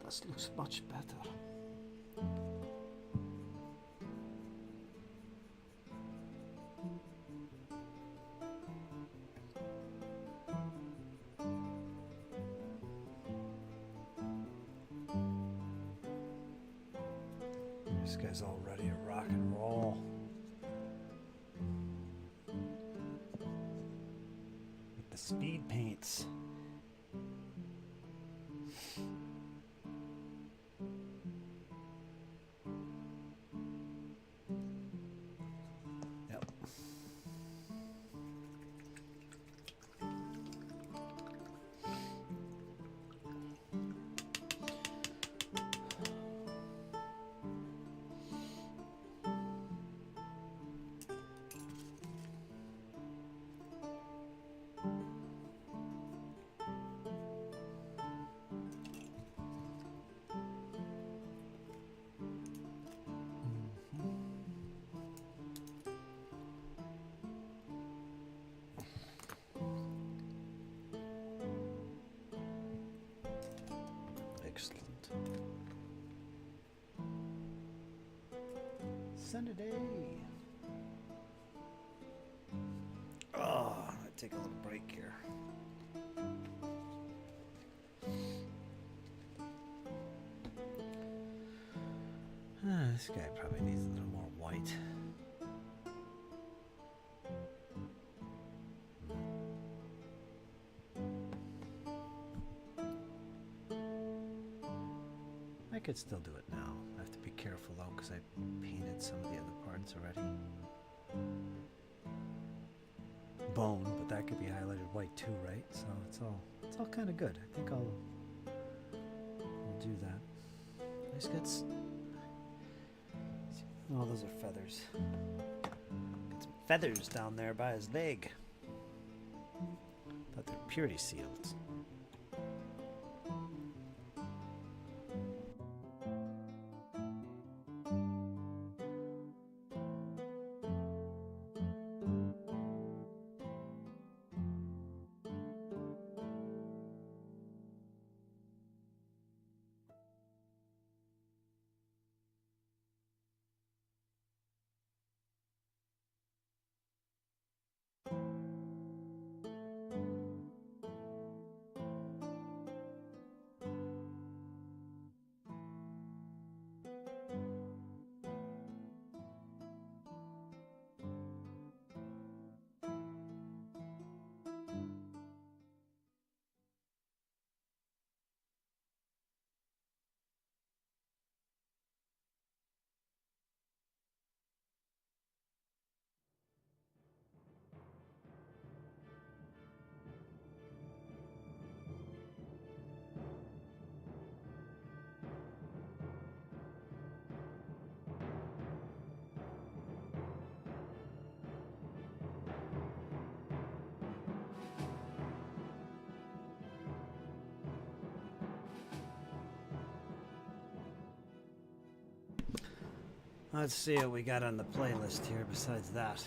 Speaker 1: This looks much better. This guy's all ready to rock and roll. With the speed paints. Yep. Excellent. Sunday. Oh, I'm gonna take a little break here. This guy probably needs a little more white. I could still do it now. I have to be careful though, because I painted some of the other parts already. Bone, but that could be highlighted white too, right? So it's all kind of good. I think I'll do that. I just got oh, those are feathers. Got some feathers down there by his leg. Thought they're purity seals. Let's see what we got on the playlist here besides that.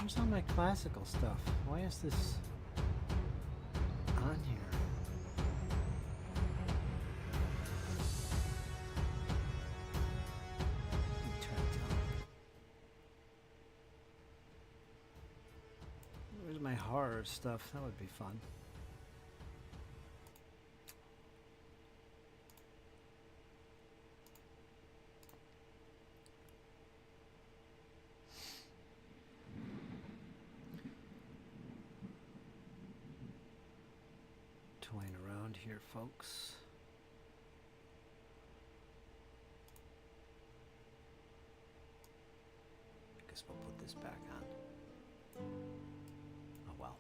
Speaker 1: Where's all my classical stuff? Why is this on here? Let me try to tell. Where's my horror stuff? That would be fun. Toying around here, folks. I guess we'll put this back on. Oh well.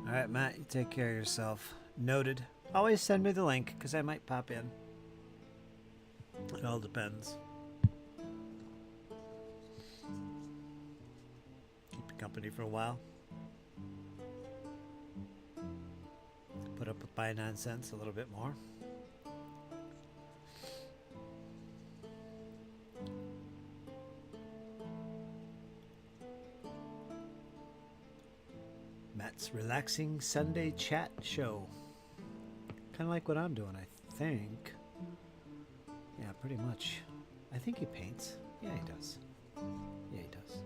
Speaker 1: All right, Matt, you take care of yourself. Noted. Always send me the link, because I might pop in. It all depends. Keep you company for a while. Put up with my nonsense a little bit more. Matt's relaxing Sunday chat show. Kind of like what I'm doing, I think. Yeah, pretty much. I think he paints. Yeah, he does. Yeah, he does.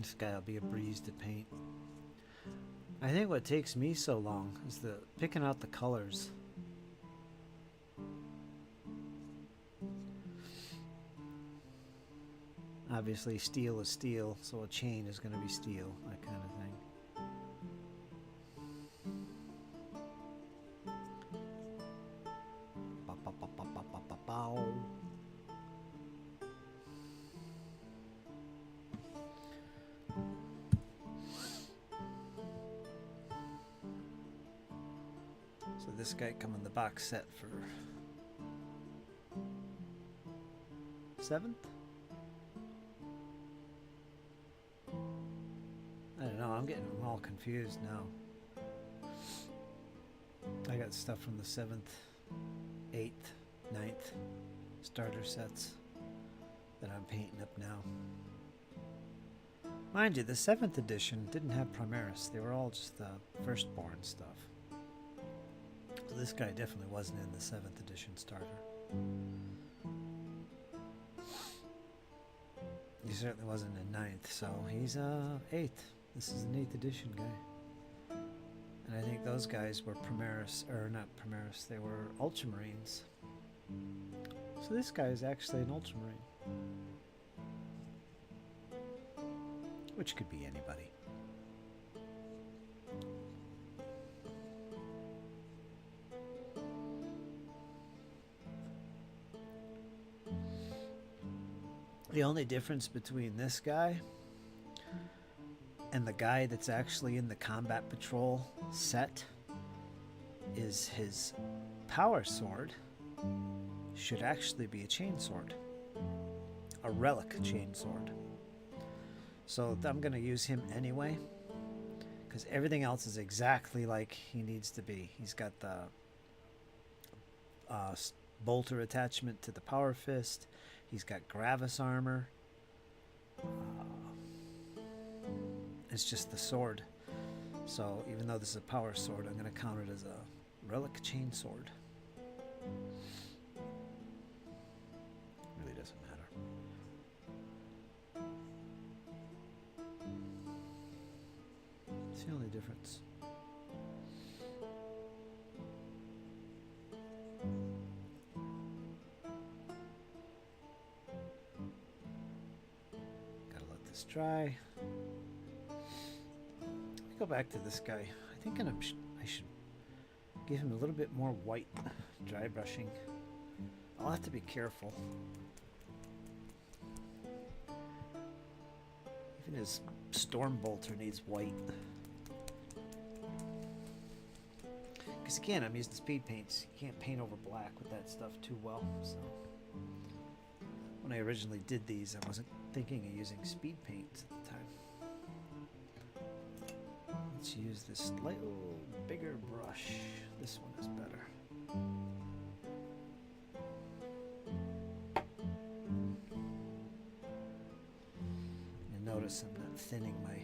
Speaker 1: This guy will be a breeze to paint. I think what takes me so long is the picking out the colors. Obviously steel is steel, so a chain is going to be steel, that kind of thing. So this guy come in the box set for 7th? I don't know, I'm getting all confused now. I got stuff from the 7th, 8th, 9th starter sets that I'm painting up now. Mind you, the 7th edition didn't have Primaris. They were all just the firstborn stuff. So this guy definitely wasn't in the 7th edition starter. He certainly wasn't in 9th, so he's 8th. This is an 8th edition guy. And I think those guys were Primaris, or not Primaris, they were Ultramarines. So this guy is actually an Ultramarine. Which could be anybody. The only difference between this guy and the guy that's actually in the Combat Patrol set is his power sword should actually be a chainsword. A relic chainsword. So I'm going to use him anyway, because everything else is exactly like he needs to be. He's got the bolter attachment to the power fist. He's got Gravis armor. It's just the sword. So even though this is a power sword, I'm going to count it as a relic chainsword. Really doesn't matter. It's the only difference. Let's try. Let me go back to this guy. I think I should give him a little bit more white dry brushing. I'll have to be careful. Even his storm bolter needs white. Because again, I'm using speed paints. You can't paint over black with that stuff too well. So when I originally did these, I wasn't thinking of using speed paints at the time. Let's use this little bigger brush. This one is better. You'll notice I'm not thinning my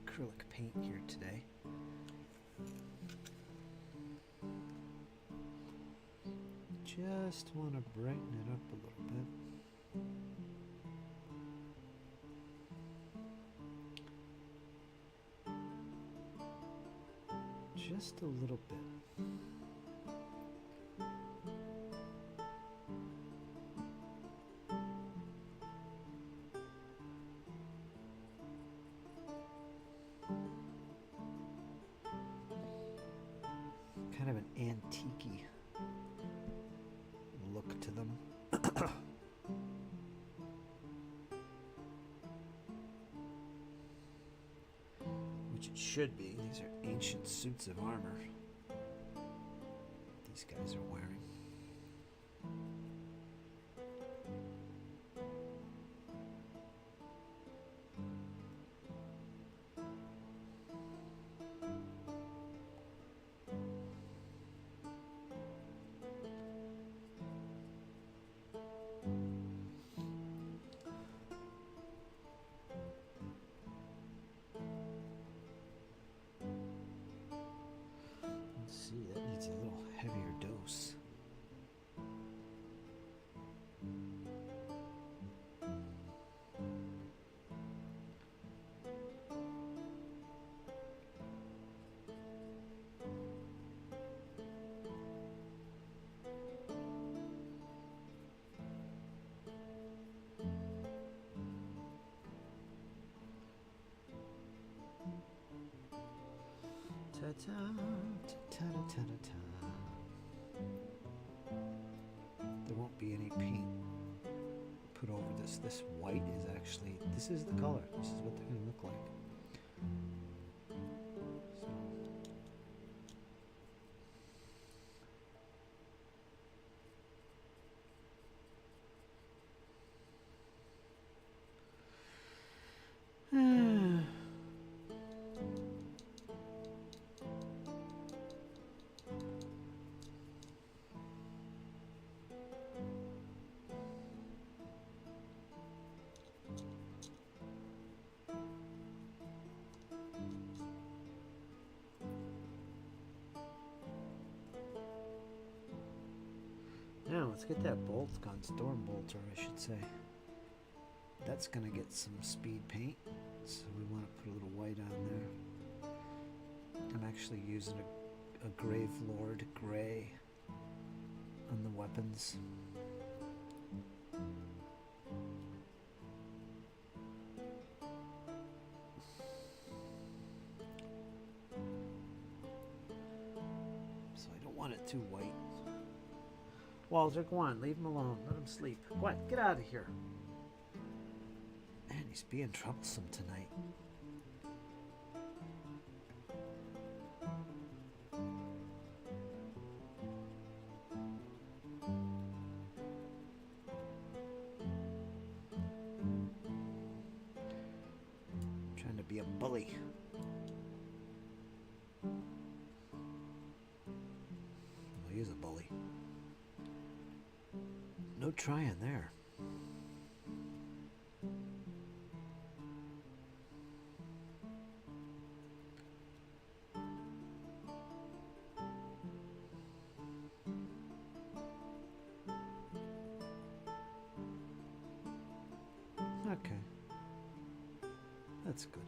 Speaker 1: acrylic paint here today. Just want to brighten it up a little bit. Just a little bit. Kind of an antique-y look to them. Which it should be. These are ancient suits of armor these guys are wearing. See, that needs a little heavier dose. Ta-ta, ta-ta-ta-ta-ta. There won't be any paint put over this. This white is actually, this is the color. This is what they're going to look like. Now let's get that bolt gun, storm bolter I should say. That's going to get some speed paint, so we want to put a little white on there. I'm actually using a Grave Lord gray on the weapons. So I don't want it too white. Walter, go on, leave him alone. Let him sleep. Go on, get out of here. Man, he's being troublesome tonight. Trying to be a bully. Well, he is a bully. No trying there. Okay. That's good.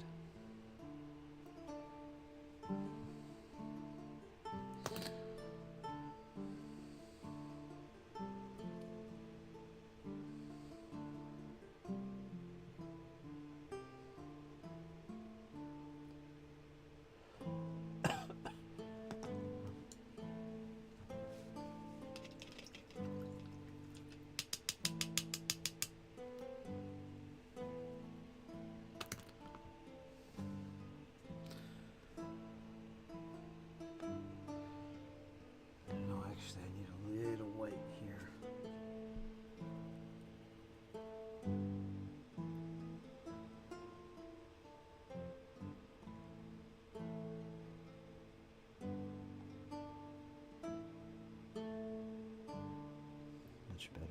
Speaker 1: much better.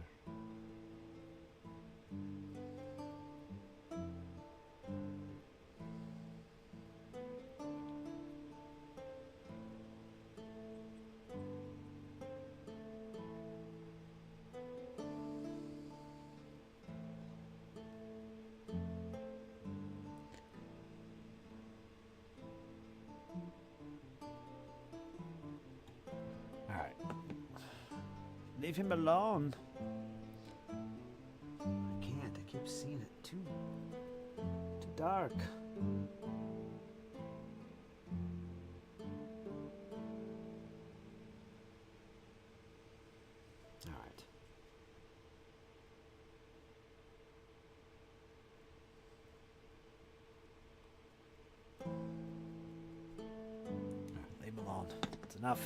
Speaker 1: Alright. Leave him alone. I can't. I keep seeing it too dark. Alright. Leave him alone. It's enough.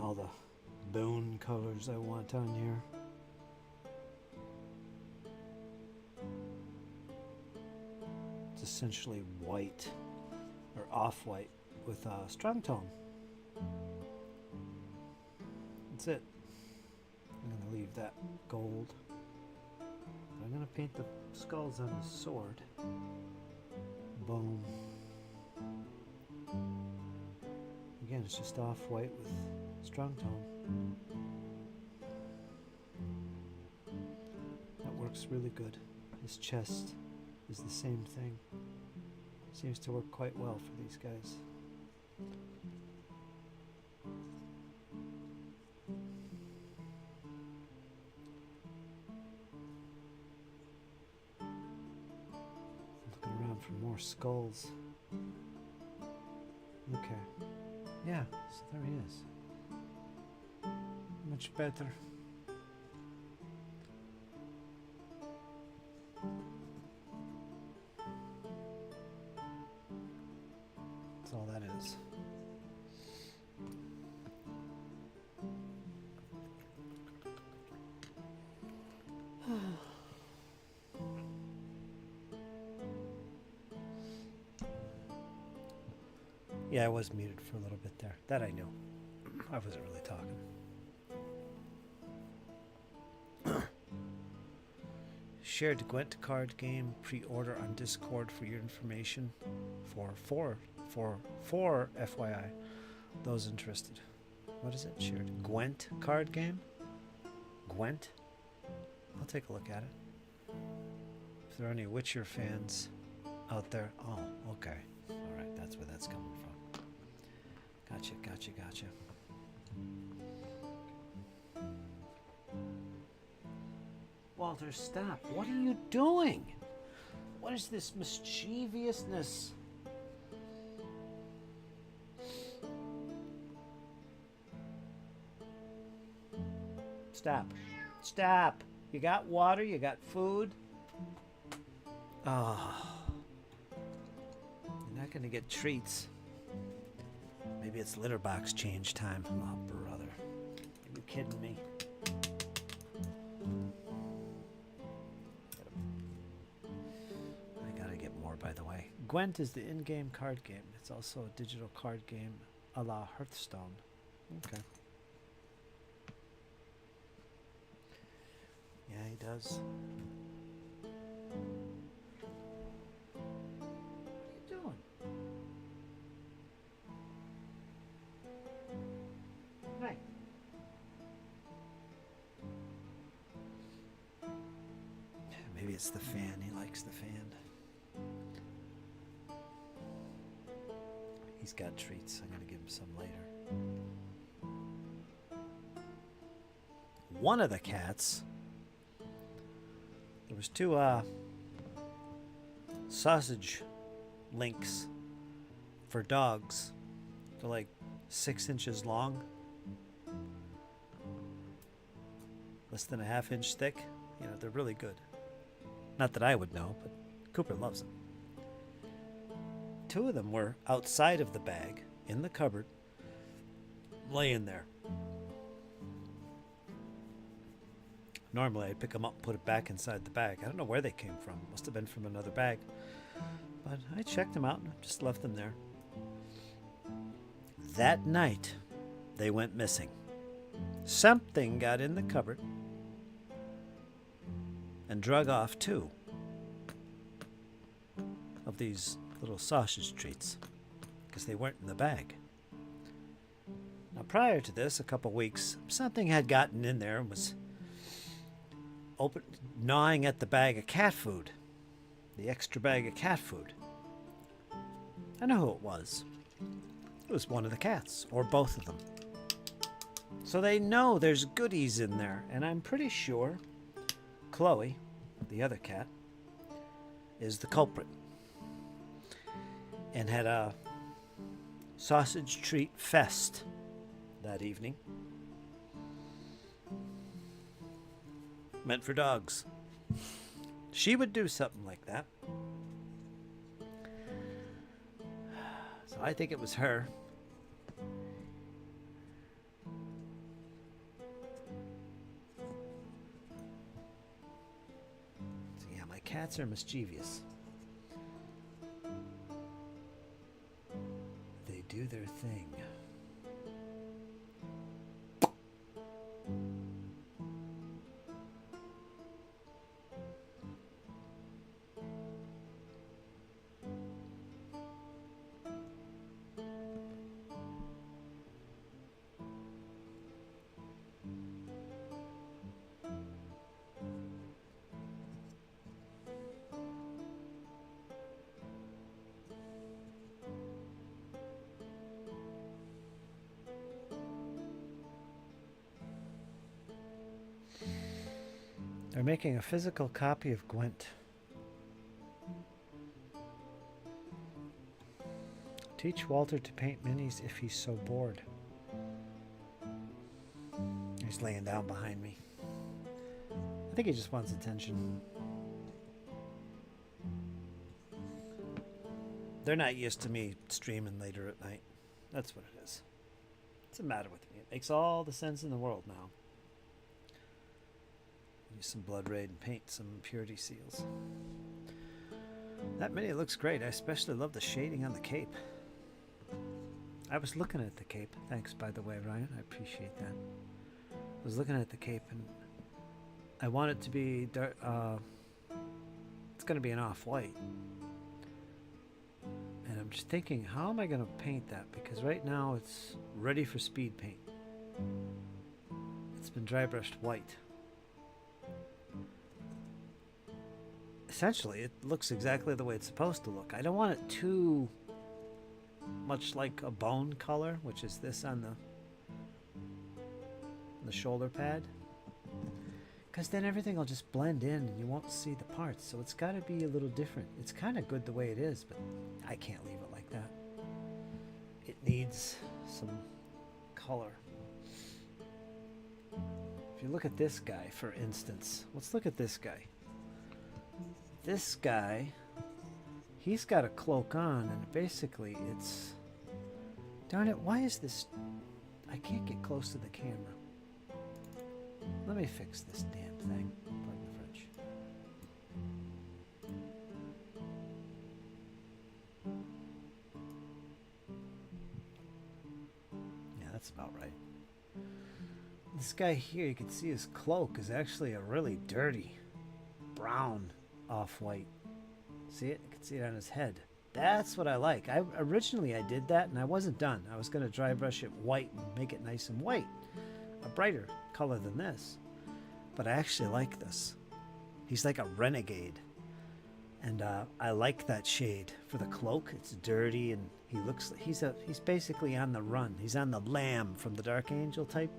Speaker 1: all the bone colors I want on here. It's essentially white or off-white with a strong tone. That's it. I'm going to leave that gold. I'm going to paint the skulls on his sword. Boom. Again, it's just off-white with strong tone. That works really good. His chest is the same thing. Seems to work quite well for these guys. Looking around for more skulls. Okay. Yeah, so there he is. Much better. That's all that is. Yeah, I was muted for a little bit there. That I knew. I wasn't really talking. Shared Gwent card game pre-order on Discord for your information. For FYI, those interested. What is it? Shared Gwent card game? Gwent? I'll take a look at it. If there are any Witcher fans out there. Oh, okay. All right, that's where that's coming from. Gotcha. Walter, stop. What are you doing? What is this mischievousness? Stop. You got water? You got food? Oh. You're not going to get treats. Maybe it's litter box change time. Oh, brother. Are you kidding me? I gotta get more, by the way. Gwent is the in-game card game. It's also a digital card game a la Hearthstone. Okay. Yeah, he does. What are you doing? Hey. Maybe it's the fan. He likes the fan. He's got treats. I'm going to give him some later. One of the cats... There was two sausage links for dogs. They're like 6 inches long, less than a ½ inch thick. You know, they're really good. Not that I would know, but Cooper loves them. 2 of them were outside of the bag, in the cupboard, laying there. Normally, I'd pick them up and put it back inside the bag. I don't know where they came from. Must have been from another bag. But I checked them out and just left them there. That night, they went missing. Something got in the cupboard and drug off 2 of these little sausage treats because they weren't in the bag. Now, prior to this, a couple weeks, something had gotten in there and was gnawing at the bag of cat food, the extra bag of cat food. I know who it was. It was one of the cats, or both of them. So they know there's goodies in there, and I'm pretty sure Chloe, the other cat, is the culprit, and had a sausage treat fest that evening. Meant for dogs. She would do something like that. So I think it was her. Cats are mischievous. They do their thing. They're making a physical copy of Gwent. Teach Walter to paint minis if he's so bored. He's laying down behind me. I think he just wants attention. They're not used to me streaming later at night. That's what it is. What's the matter with me? It makes all the sense in the world now. Use some blood raid and paint some purity seals. That mini looks great. I especially love the shading on the cape. I was looking at the cape. Thanks, by the way, Ryan. I appreciate that. I was looking at the cape and I want it to be dark. It's going to be an off-white. And I'm just thinking, how am I going to paint that? Because right now it's ready for speed paint. It's been dry brushed white. Essentially, it looks exactly the way it's supposed to look. I don't want it too much like a bone color, which is this on the shoulder pad. Because then everything will just blend in and you won't see the parts. So it's got to be a little different. It's kind of good the way it is, but I can't leave it like that. It needs some color. If you look at this guy, for instance, let's look at this guy. This guy, he's got a cloak on, and basically it's... Darn it, why is this... I can't get close to the camera. Let me fix this damn thing. Pardon the French. Yeah, that's about right. This guy here, you can see his cloak is actually a really dirty brown off-white. See it? You can see it on his head. That's what I like. Originally I did that and I wasn't done. I was going to dry brush it white and make it nice and white. A brighter color than this. But I actually like this. He's like a renegade. And I like that shade for the cloak. It's dirty and he looks like he's basically on the run. He's on the lam from the Dark Angel type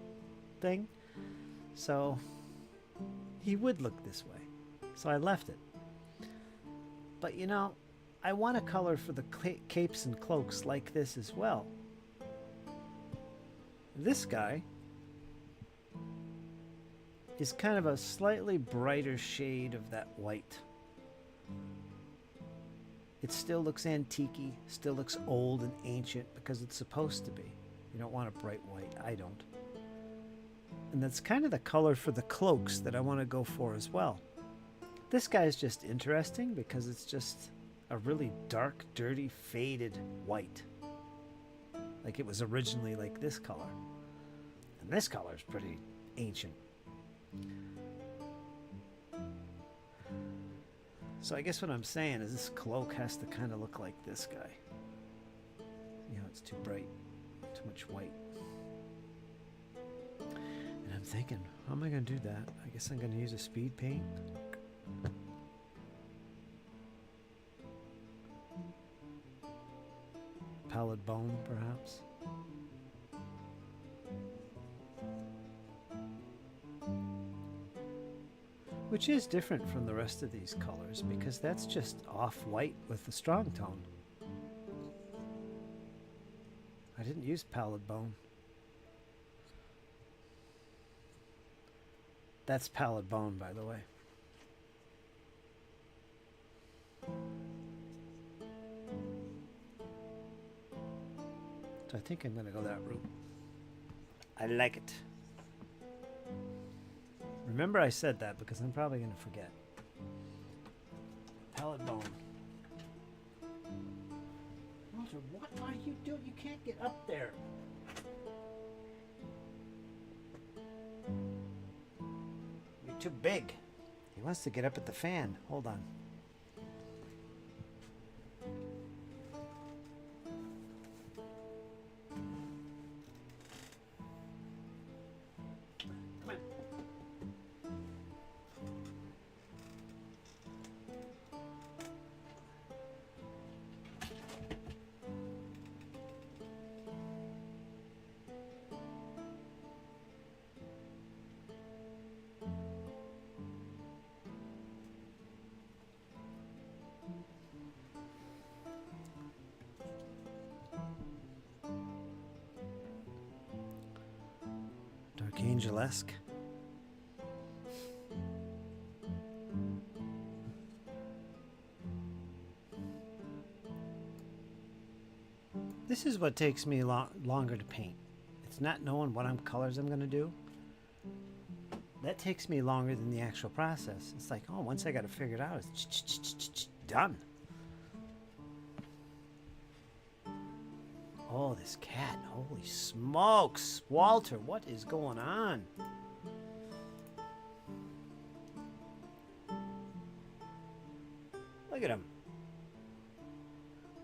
Speaker 1: thing. So he would look this way. So I left it. But you know, I want a color for the capes and cloaks like this as well. This guy is kind of a slightly brighter shade of that white. It still looks antique-y, still looks old and ancient because it's supposed to be. You don't want a bright white. I don't. And that's kind of the color for the cloaks that I want to go for as well. This guy's just interesting because it's just a really dark, dirty, faded white. Like it was originally like this color. And this color is pretty ancient. So I guess what I'm saying is this cloak has to kind of look like this guy. You know, it's too bright, too much white. And I'm thinking, how am I going to do that? I guess I'm going to use a speed paint. Pallid bone, perhaps. Which is different from the rest of these colors because that's just off-white with the strong tone. I didn't use pallid bone. That's pallid bone, by the way. So I think I'm going to go that route. I like it. Remember I said that because I'm probably going to forget. pellet bone. Walter, what are you doing? You can't get up there. You're too big. He wants to get up at the fan. Hold on. Come on. Angel-esque. This is what takes me longer to paint. It's not knowing what colors I'm going to do. That takes me longer than the actual process. It's like, oh, once I got it figured out, it's done. Oh, this cat. Holy smokes. Walter, what is going on? Look at him.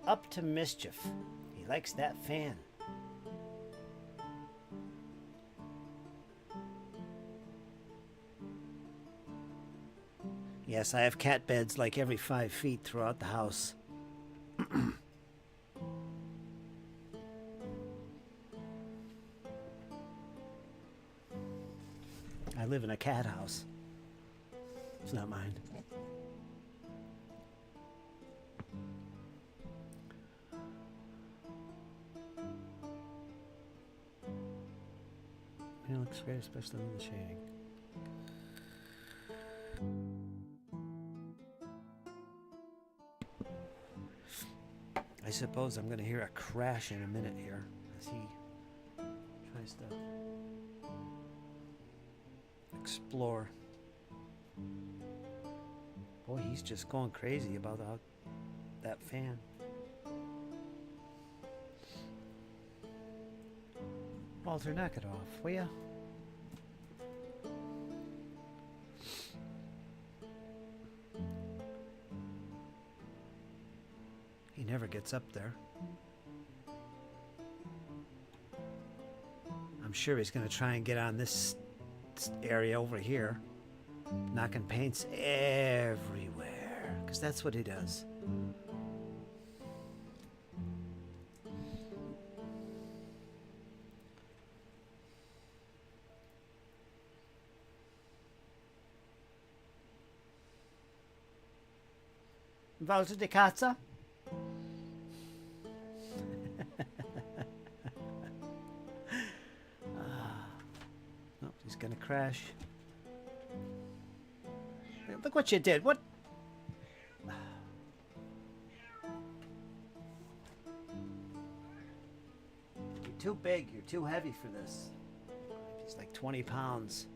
Speaker 1: Up to mischief. He likes that fan. Yes, I have cat beds like every 5 feet throughout the house. I live in a cat house. It's not mine. It looks great, especially in the shading. I suppose I'm going to hear a crash in a minute here as he tries to explore. Boy, he's just going crazy about that fan. Walter, knock it off, will ya? He never gets up there. I'm sure he's going to try and get on this area over here, knocking paints everywhere, because that's what he does. Walter di Cazza? Oh, he's gonna crash. Look what you did. What? You're too big. You're too heavy for this. He's like 20 pounds.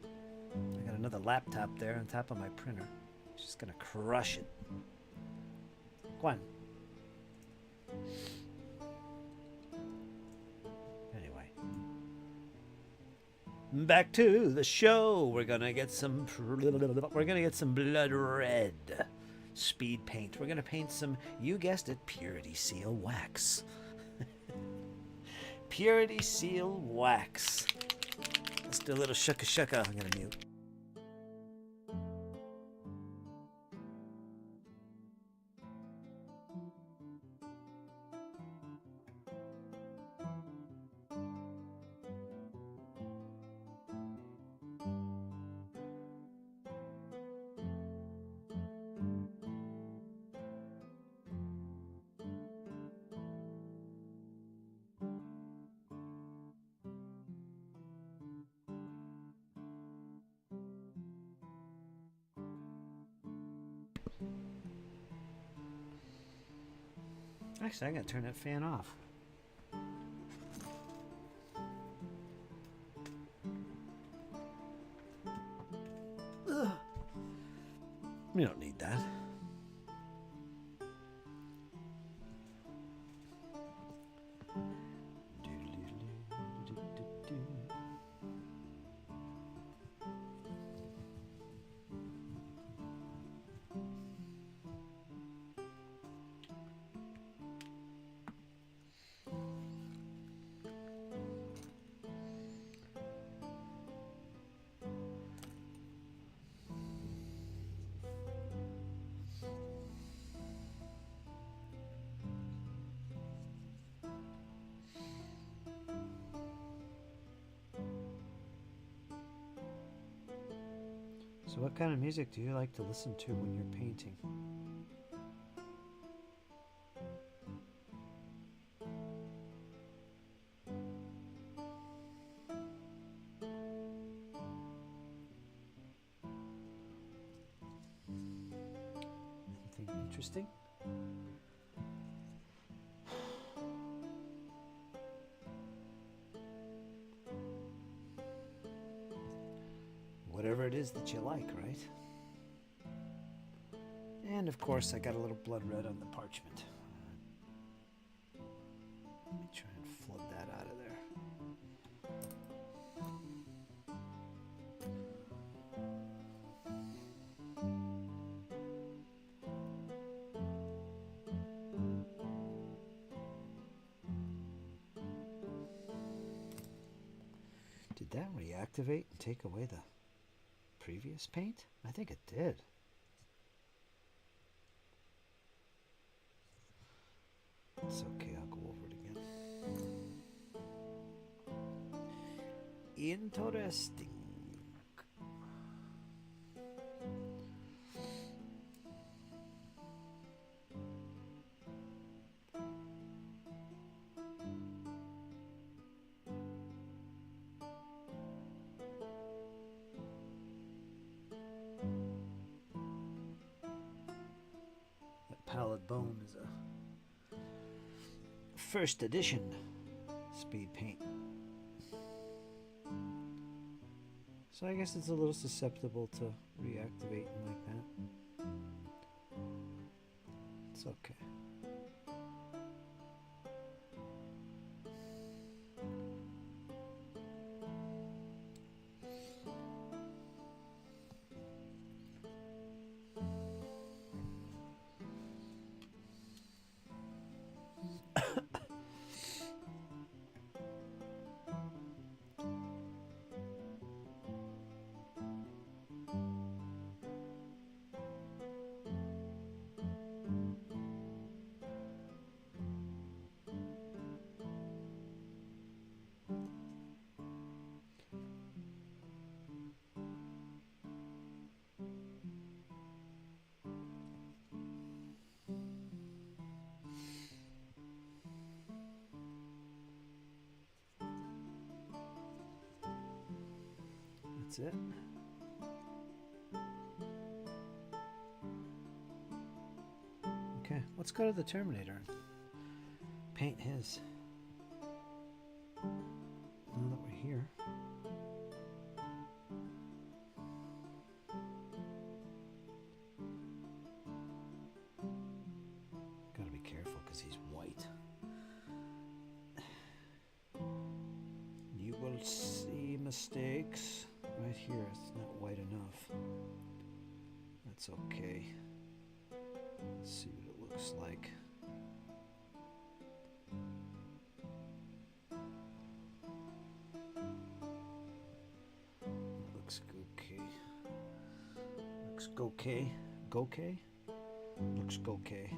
Speaker 1: I got another laptop there on top of my printer. He's just gonna crush it. Go on. Anyway. Back to the show. We're gonna get some blood red speed paint. We're gonna paint some, you guessed it, Purity Seal wax. Purity Seal wax. Let's do a little shucka shucka. I'm gonna mute. Actually, I'm going to turn that fan off. Ugh. We don't need that. So what kind of music do you like to listen to when you're painting? Anything interesting? Whatever it is that you like, right? And of course, I got a little blood red on the parchment. Let me try and flood that out of there. Did that reactivate and take away the previous paint? I think it did. It's okay, I'll go over it again. Interesting. That pallid bone is a first edition speed paint. So I guess it's a little susceptible to reactivating like that. It's okay. That's it. Okay, let's go to the Terminator and paint his. Now that we're here. Gotta be careful because he's white. You will see mistakes. Right here, it's not white enough. That's okay. Let's see what it looks like. It looks okay. Looks okay. Gokay? Looks gokay.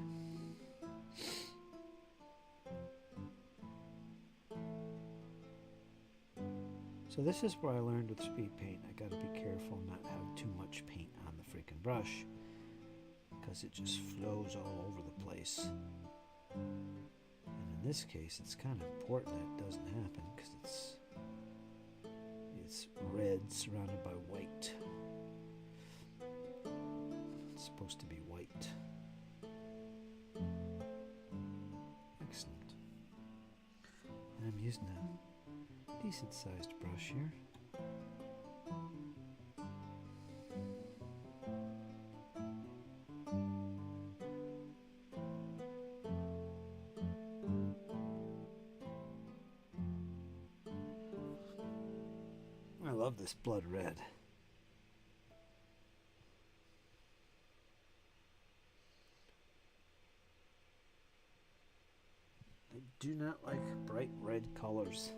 Speaker 1: So this is where I learned with speed paint. I gotta be careful not to have too much paint on the freaking brush because it just flows all over the place. And in this case, it's kind of important that it doesn't happen because it's red surrounded by white. It's supposed to be white. Excellent. And I'm using a decent sized brush here. I love this blood red. I do not like bright red colors.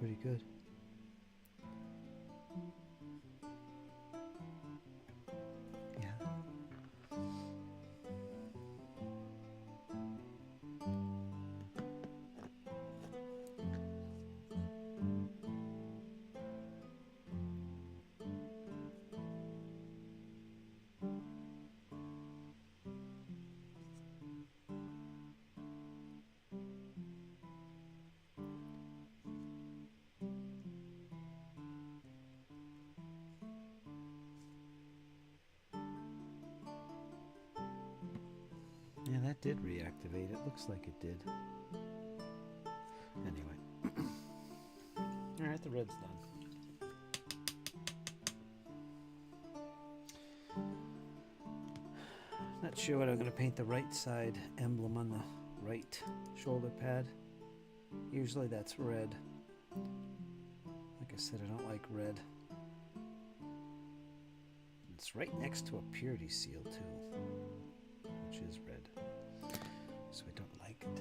Speaker 1: pretty good. Yeah. Yeah, that did reactivate. It looks like it did. Anyway. Alright, the red's done. Not sure what I'm going to paint the right side emblem on the right shoulder pad. Usually that's red. Like I said, I don't like red. It's right next to a purity seal too, which is red. So I don't like it.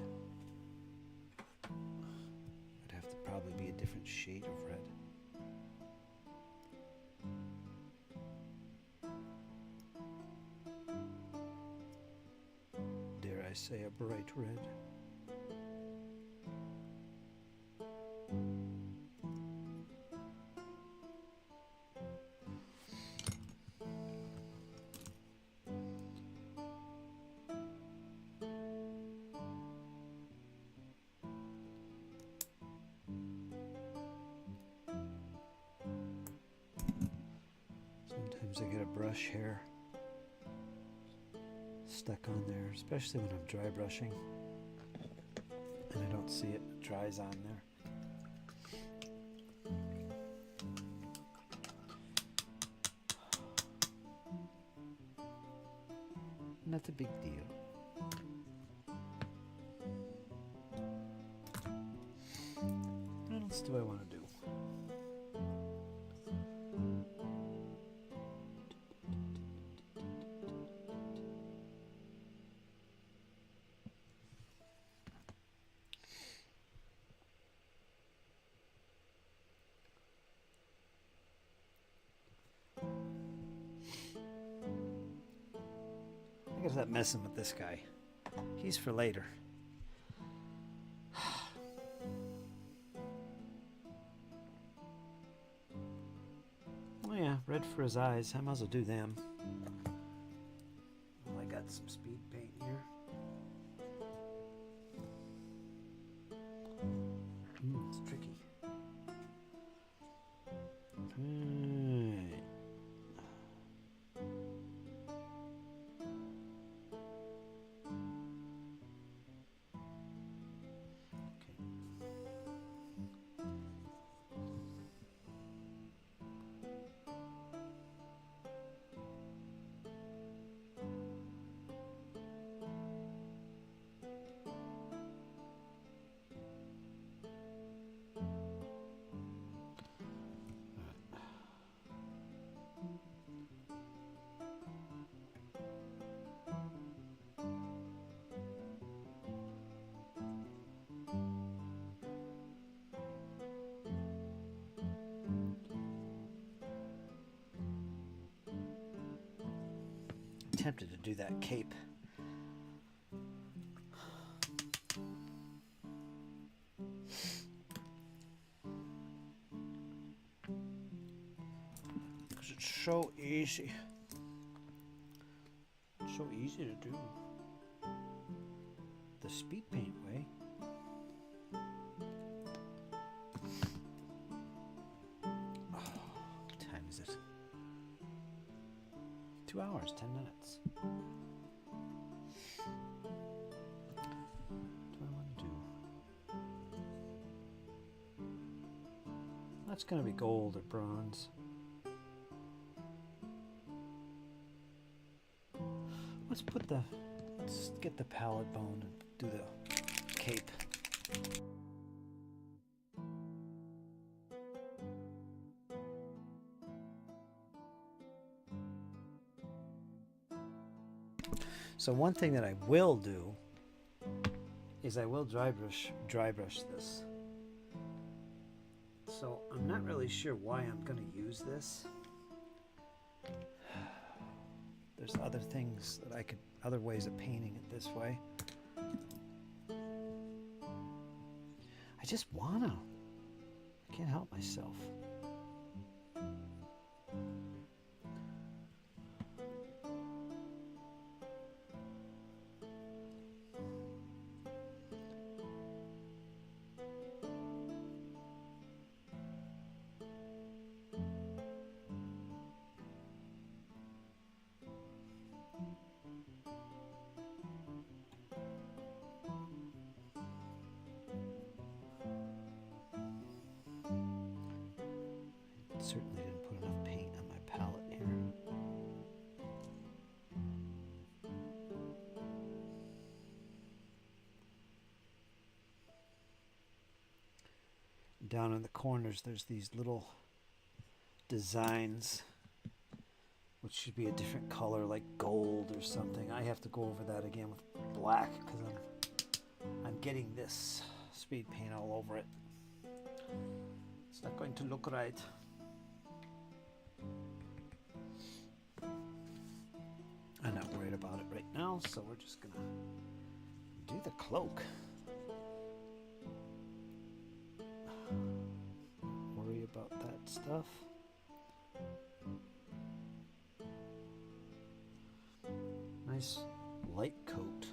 Speaker 1: It'd have to probably be a different shade of red. Dare I say a bright red? Sometimes I get a brush hair stuck on there, especially when I'm dry brushing and I don't see it, it dries on there. Not a big deal. What else do I want to do? I gotta stop messing with this guy. He's for later. Oh yeah, red for his eyes. I might as well do them. Well, I got some speed paint here. It's tricky. Right. Tempted to do that cape. Because it's so easy. It's so easy to do. The speed paint way. Oh, what time is it? 2 hours, 10 minutes. What do I want to do? That's going to be gold or bronze. Let's get the palette bone and do the cape. So one thing that I will do is I will dry brush this. So I'm not really sure why I'm going to use this. There's other things that I could, other ways of painting it this way. I just wanna. I can't help myself. Certainly didn't put enough paint on my palette here. Down in the corners there's these little designs which should be a different color, like gold or something. I have to go over that again with black because I'm getting this speed paint all over it. It's not going to look right. I'm not worried about it right now, so we're just gonna do the cloak. Worry about that stuff. Nice light coat.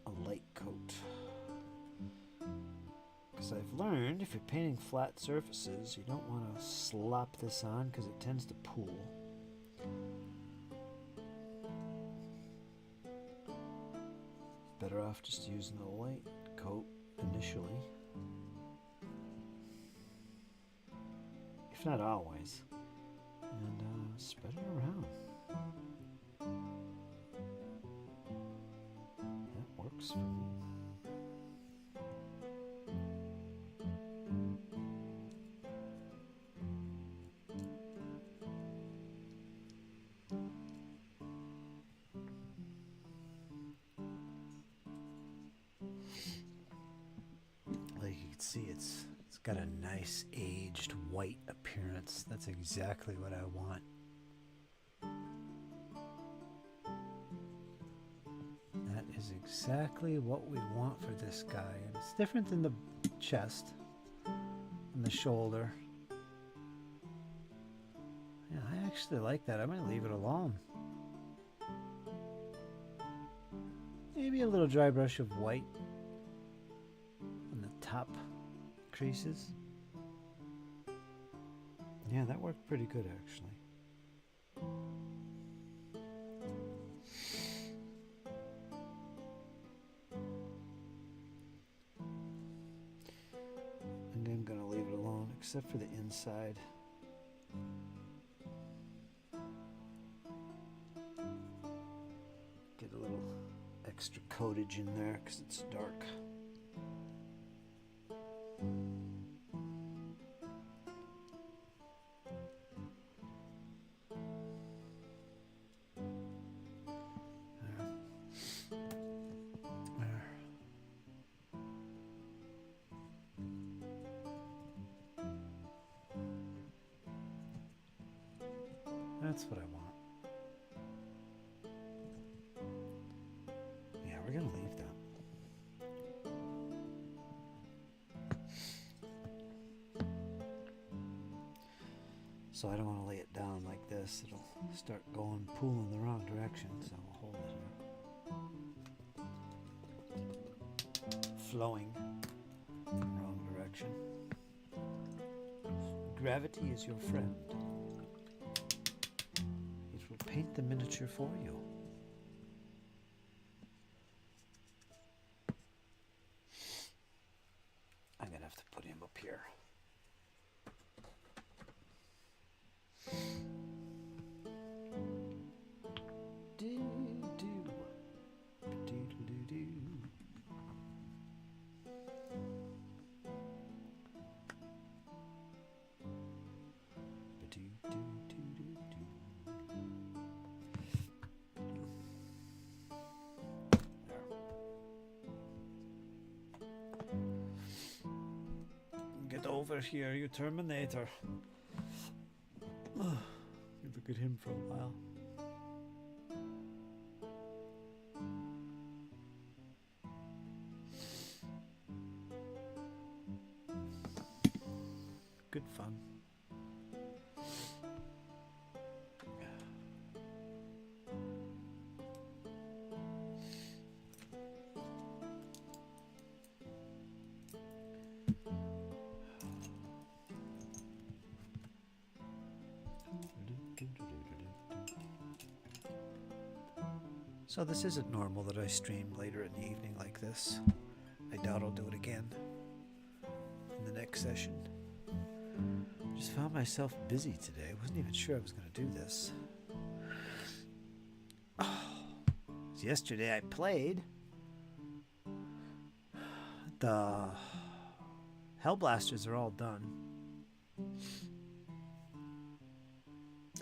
Speaker 1: A light coat. Because I've learned if you're painting flat surfaces, you don't want to slop this on because it tends to pool. Better off just using a light coat initially. If not always. And spread it around. That works for me. Like you can see, it's got a nice aged white appearance. That's exactly what I want. That is exactly what we want for this guy. And it's different than the chest and the shoulder. Yeah, I actually like that. I'm going to leave it alone. Maybe a little dry brush of white on the top creases. Yeah, that worked pretty good actually. And I'm gonna leave it alone except for the inside. Get a little extra coatage in there because it's dark. That's what I want. Yeah, we're gonna leave that. So I don't want to lay it down like this. It'll start going, pooling the wrong direction. So we'll hold it here. Flowing in the wrong direction. Gravity is your friend. It will paint the miniature for you. I'm gonna have to put him up here. Get over here, you Terminator. You look at him for a while. Good fun. So this isn't normal that I stream later in the evening like this. I doubt I'll do it again in the next session. Just found myself busy today. I wasn't even sure I was going to do this. Oh, yesterday I played. The Hellblasters are all done.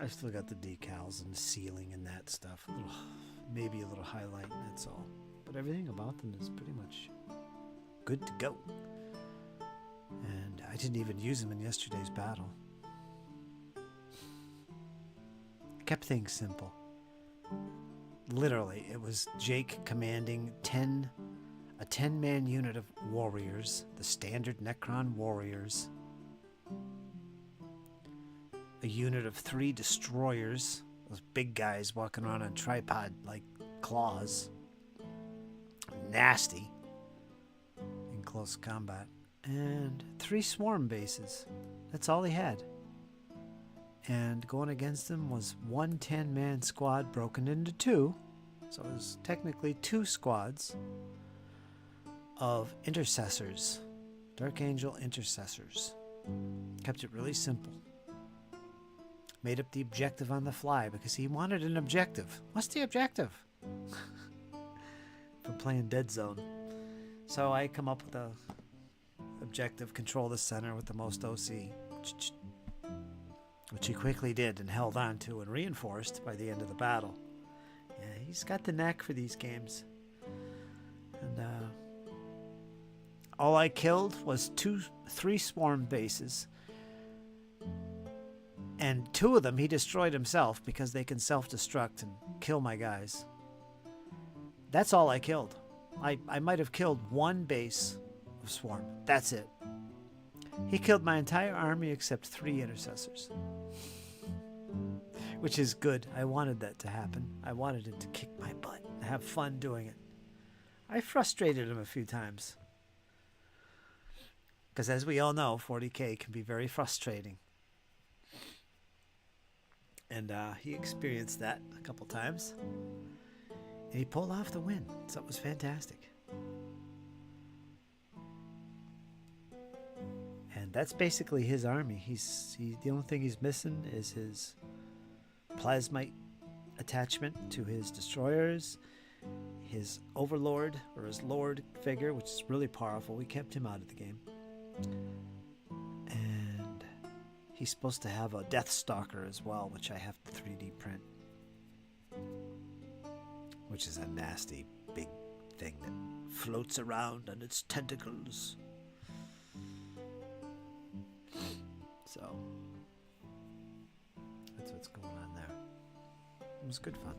Speaker 1: I still got the decals and the ceiling and that stuff. Maybe a little highlight, and that's all. But everything about them is pretty much good to go. And I didn't even use them in yesterday's battle. Kept things simple. Literally, it was Jake commanding a 10-man unit of warriors, the standard Necron warriors, a unit of 3 destroyers, those big guys walking around on tripod like claws, nasty in close combat, and 3 swarm bases. That's all he had. And going against him was one 10-man squad broken into 2, so it was technically 2 squads of intercessors, Dark Angel intercessors. Kept it really simple. Made up the objective on the fly because he wanted an objective. What's the objective? For playing Dead Zone. So I come up with a objective, control the center with the most OC, which he quickly did and held on to and reinforced by the end of the battle. Yeah, he's got the knack for these games. And all I killed was 3 swarm bases. And 2 of them he destroyed himself because they can self-destruct and kill my guys. That's all I killed. I might have killed 1 base of swarm. That's it. He killed my entire army except 3 intercessors. Which is good. I wanted that to happen. I wanted him to kick my butt and have fun doing it. I frustrated him a few times. Because as we all know, 40k can be very frustrating. And he experienced that a couple times. And he pulled off the win. So it was fantastic. And that's basically his army. The only thing he's missing is his plasmite attachment to his destroyers, his overlord or his lord figure, which is really powerful. We kept him out of the game. And he's supposed to have a Death Stalker as well, which I have to 3D print. Which is a nasty big thing that floats around on its tentacles. So that's what's going on there. It was good fun.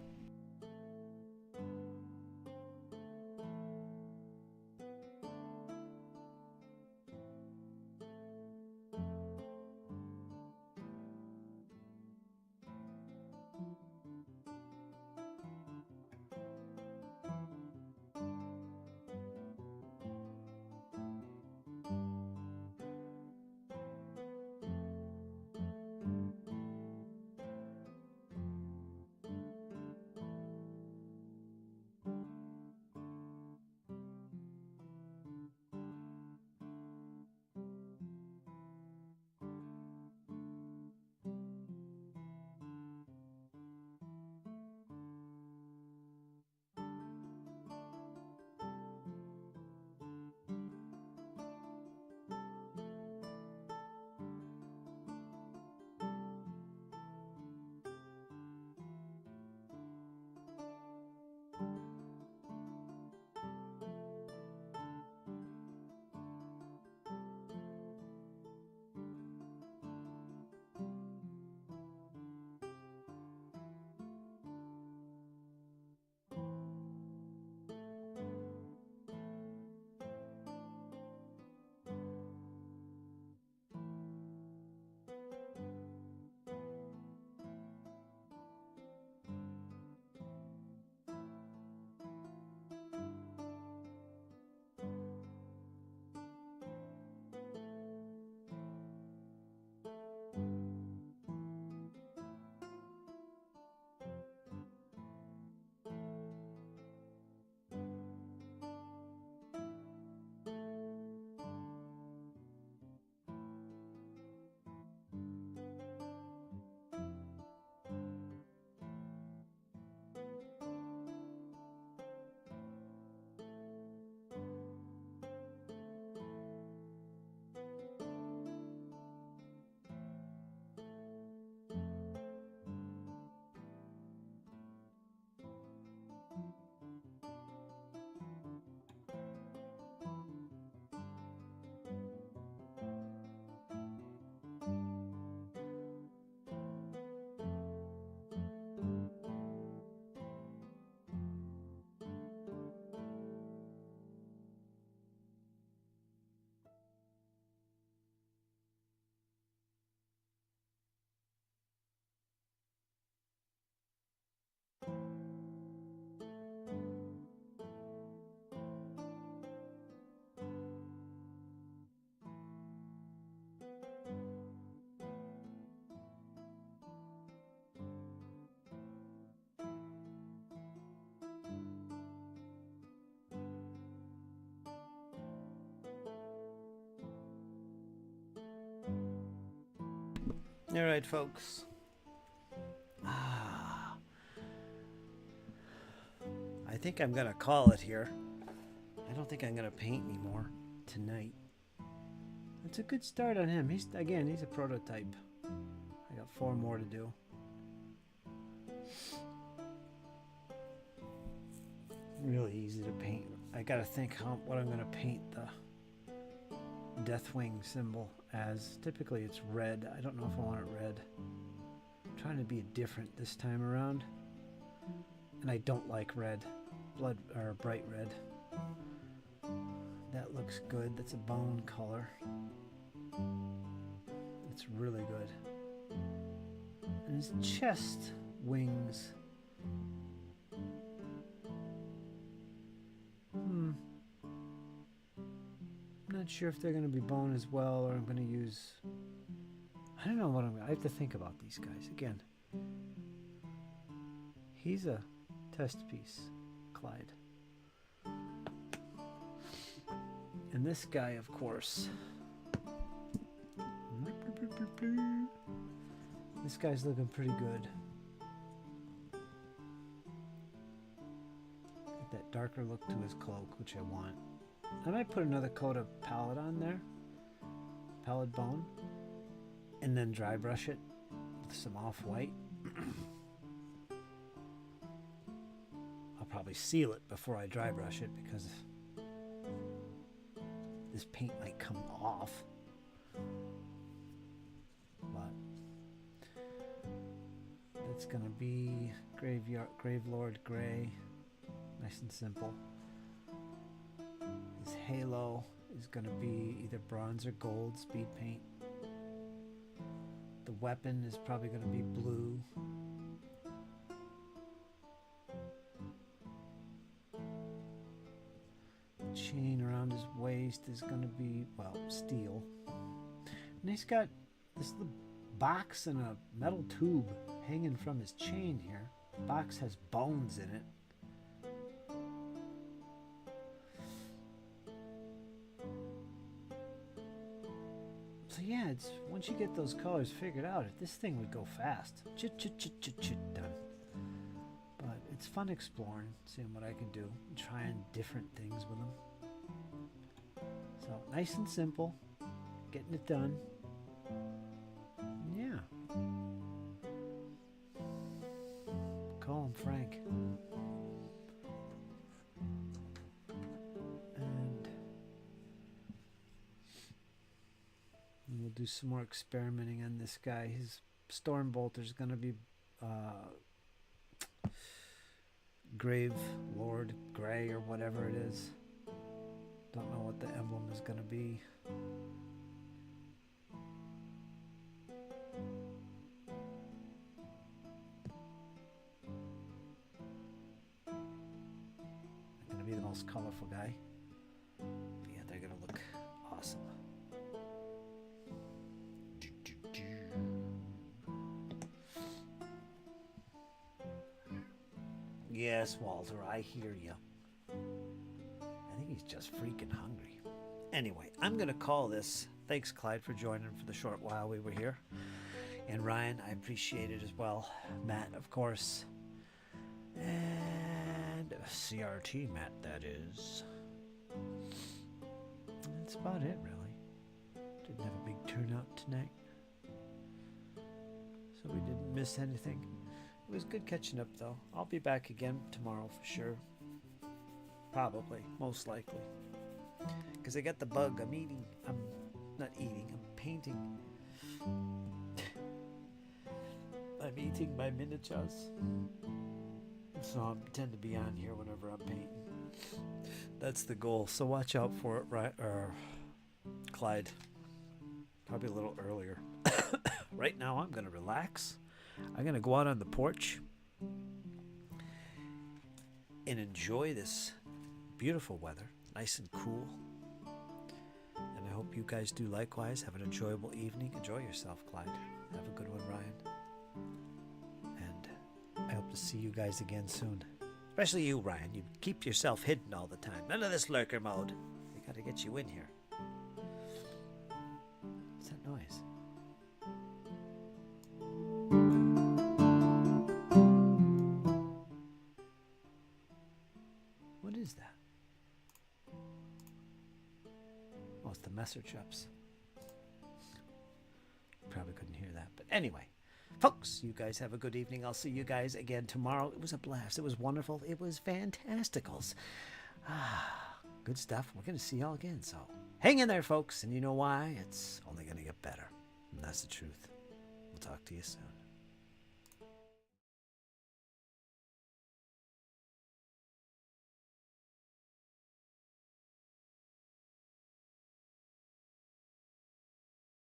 Speaker 1: All right, folks. I think I'm going to call it here. I don't think I'm going to paint anymore tonight. It's a good start on him. He's a prototype. I got 4 more to do. Really easy to paint. I got to think what I'm going to paint the Deathwing symbol as. Typically it's red. I don't know if I want it red. I'm trying to be different this time around. And I don't like red. Blood or bright red. That looks good. That's a bone color. It's really good. And his chest wings. I'm not sure if they're going to be bone as well, or I'm going to use... I don't know what I have to think about these guys. Again, he's a test piece, Clyde. And this guy, of course. This guy's looking pretty good. Got that darker look to his cloak, which I want. I might put another coat of palette on there. Palette bone. And then dry brush it with some off-white. I'll probably seal it before I dry brush it because this paint might come off. But it's gonna be Gravelord Gray. Nice and simple. His halo is gonna be either bronze or gold speed paint. The weapon is probably gonna be blue. Chain around his waist is going to be, well, steel. And he's got this little box and a metal tube hanging from his chain here. The box has bones in it. So yeah, it's once you get those colors figured out, this thing would go fast. Chit, done. But it's fun exploring, seeing what I can do, and trying different things with them. So nice and simple, getting it done. Yeah. Call him Frank. And we'll do some more experimenting on this guy. His Stormbolter's going to be Gravelord Gray or whatever it is. Don't know what the emblem is going to be. Going to be the most colorful guy. But yeah, they're going to look awesome. Yes, Walter, I hear you. I think he's just freaking hungry. Anyway, I'm going to call this. Thanks, Clyde, for joining for the short while we were here. And Ryan, I appreciate it as well. Matt, of course. And CRT Matt, that is. That's about it, really. Didn't have a big turnout tonight. So we didn't miss anything. It was good catching up, though. I'll be back again tomorrow for sure. Probably, most likely. Because I got the bug. I'm not eating, I'm painting. I'm eating my miniatures. So I tend to be on here whenever I'm painting. That's the goal. So watch out for it, right? Clyde. Probably a little earlier. Right now, I'm going to relax. I'm going to go out on the porch and enjoy this beautiful weather, nice and cool. And I hope you guys do likewise. Have an enjoyable evening. Enjoy yourself, Clyde. Have a good one, Ryan. And I hope to see you guys again soon. Especially you, Ryan. You keep yourself hidden all the time. None of this lurker mode. We got to get you in here. What's that noise? message ups. Probably couldn't hear that. But anyway, folks, you guys have a good evening. I'll see you guys again tomorrow. It was a blast. It was wonderful. It was fantasticals. Good stuff. We're going to see y'all again. So hang in there, folks. And you know why? It's only going to get better. And that's the truth. We'll talk to you soon.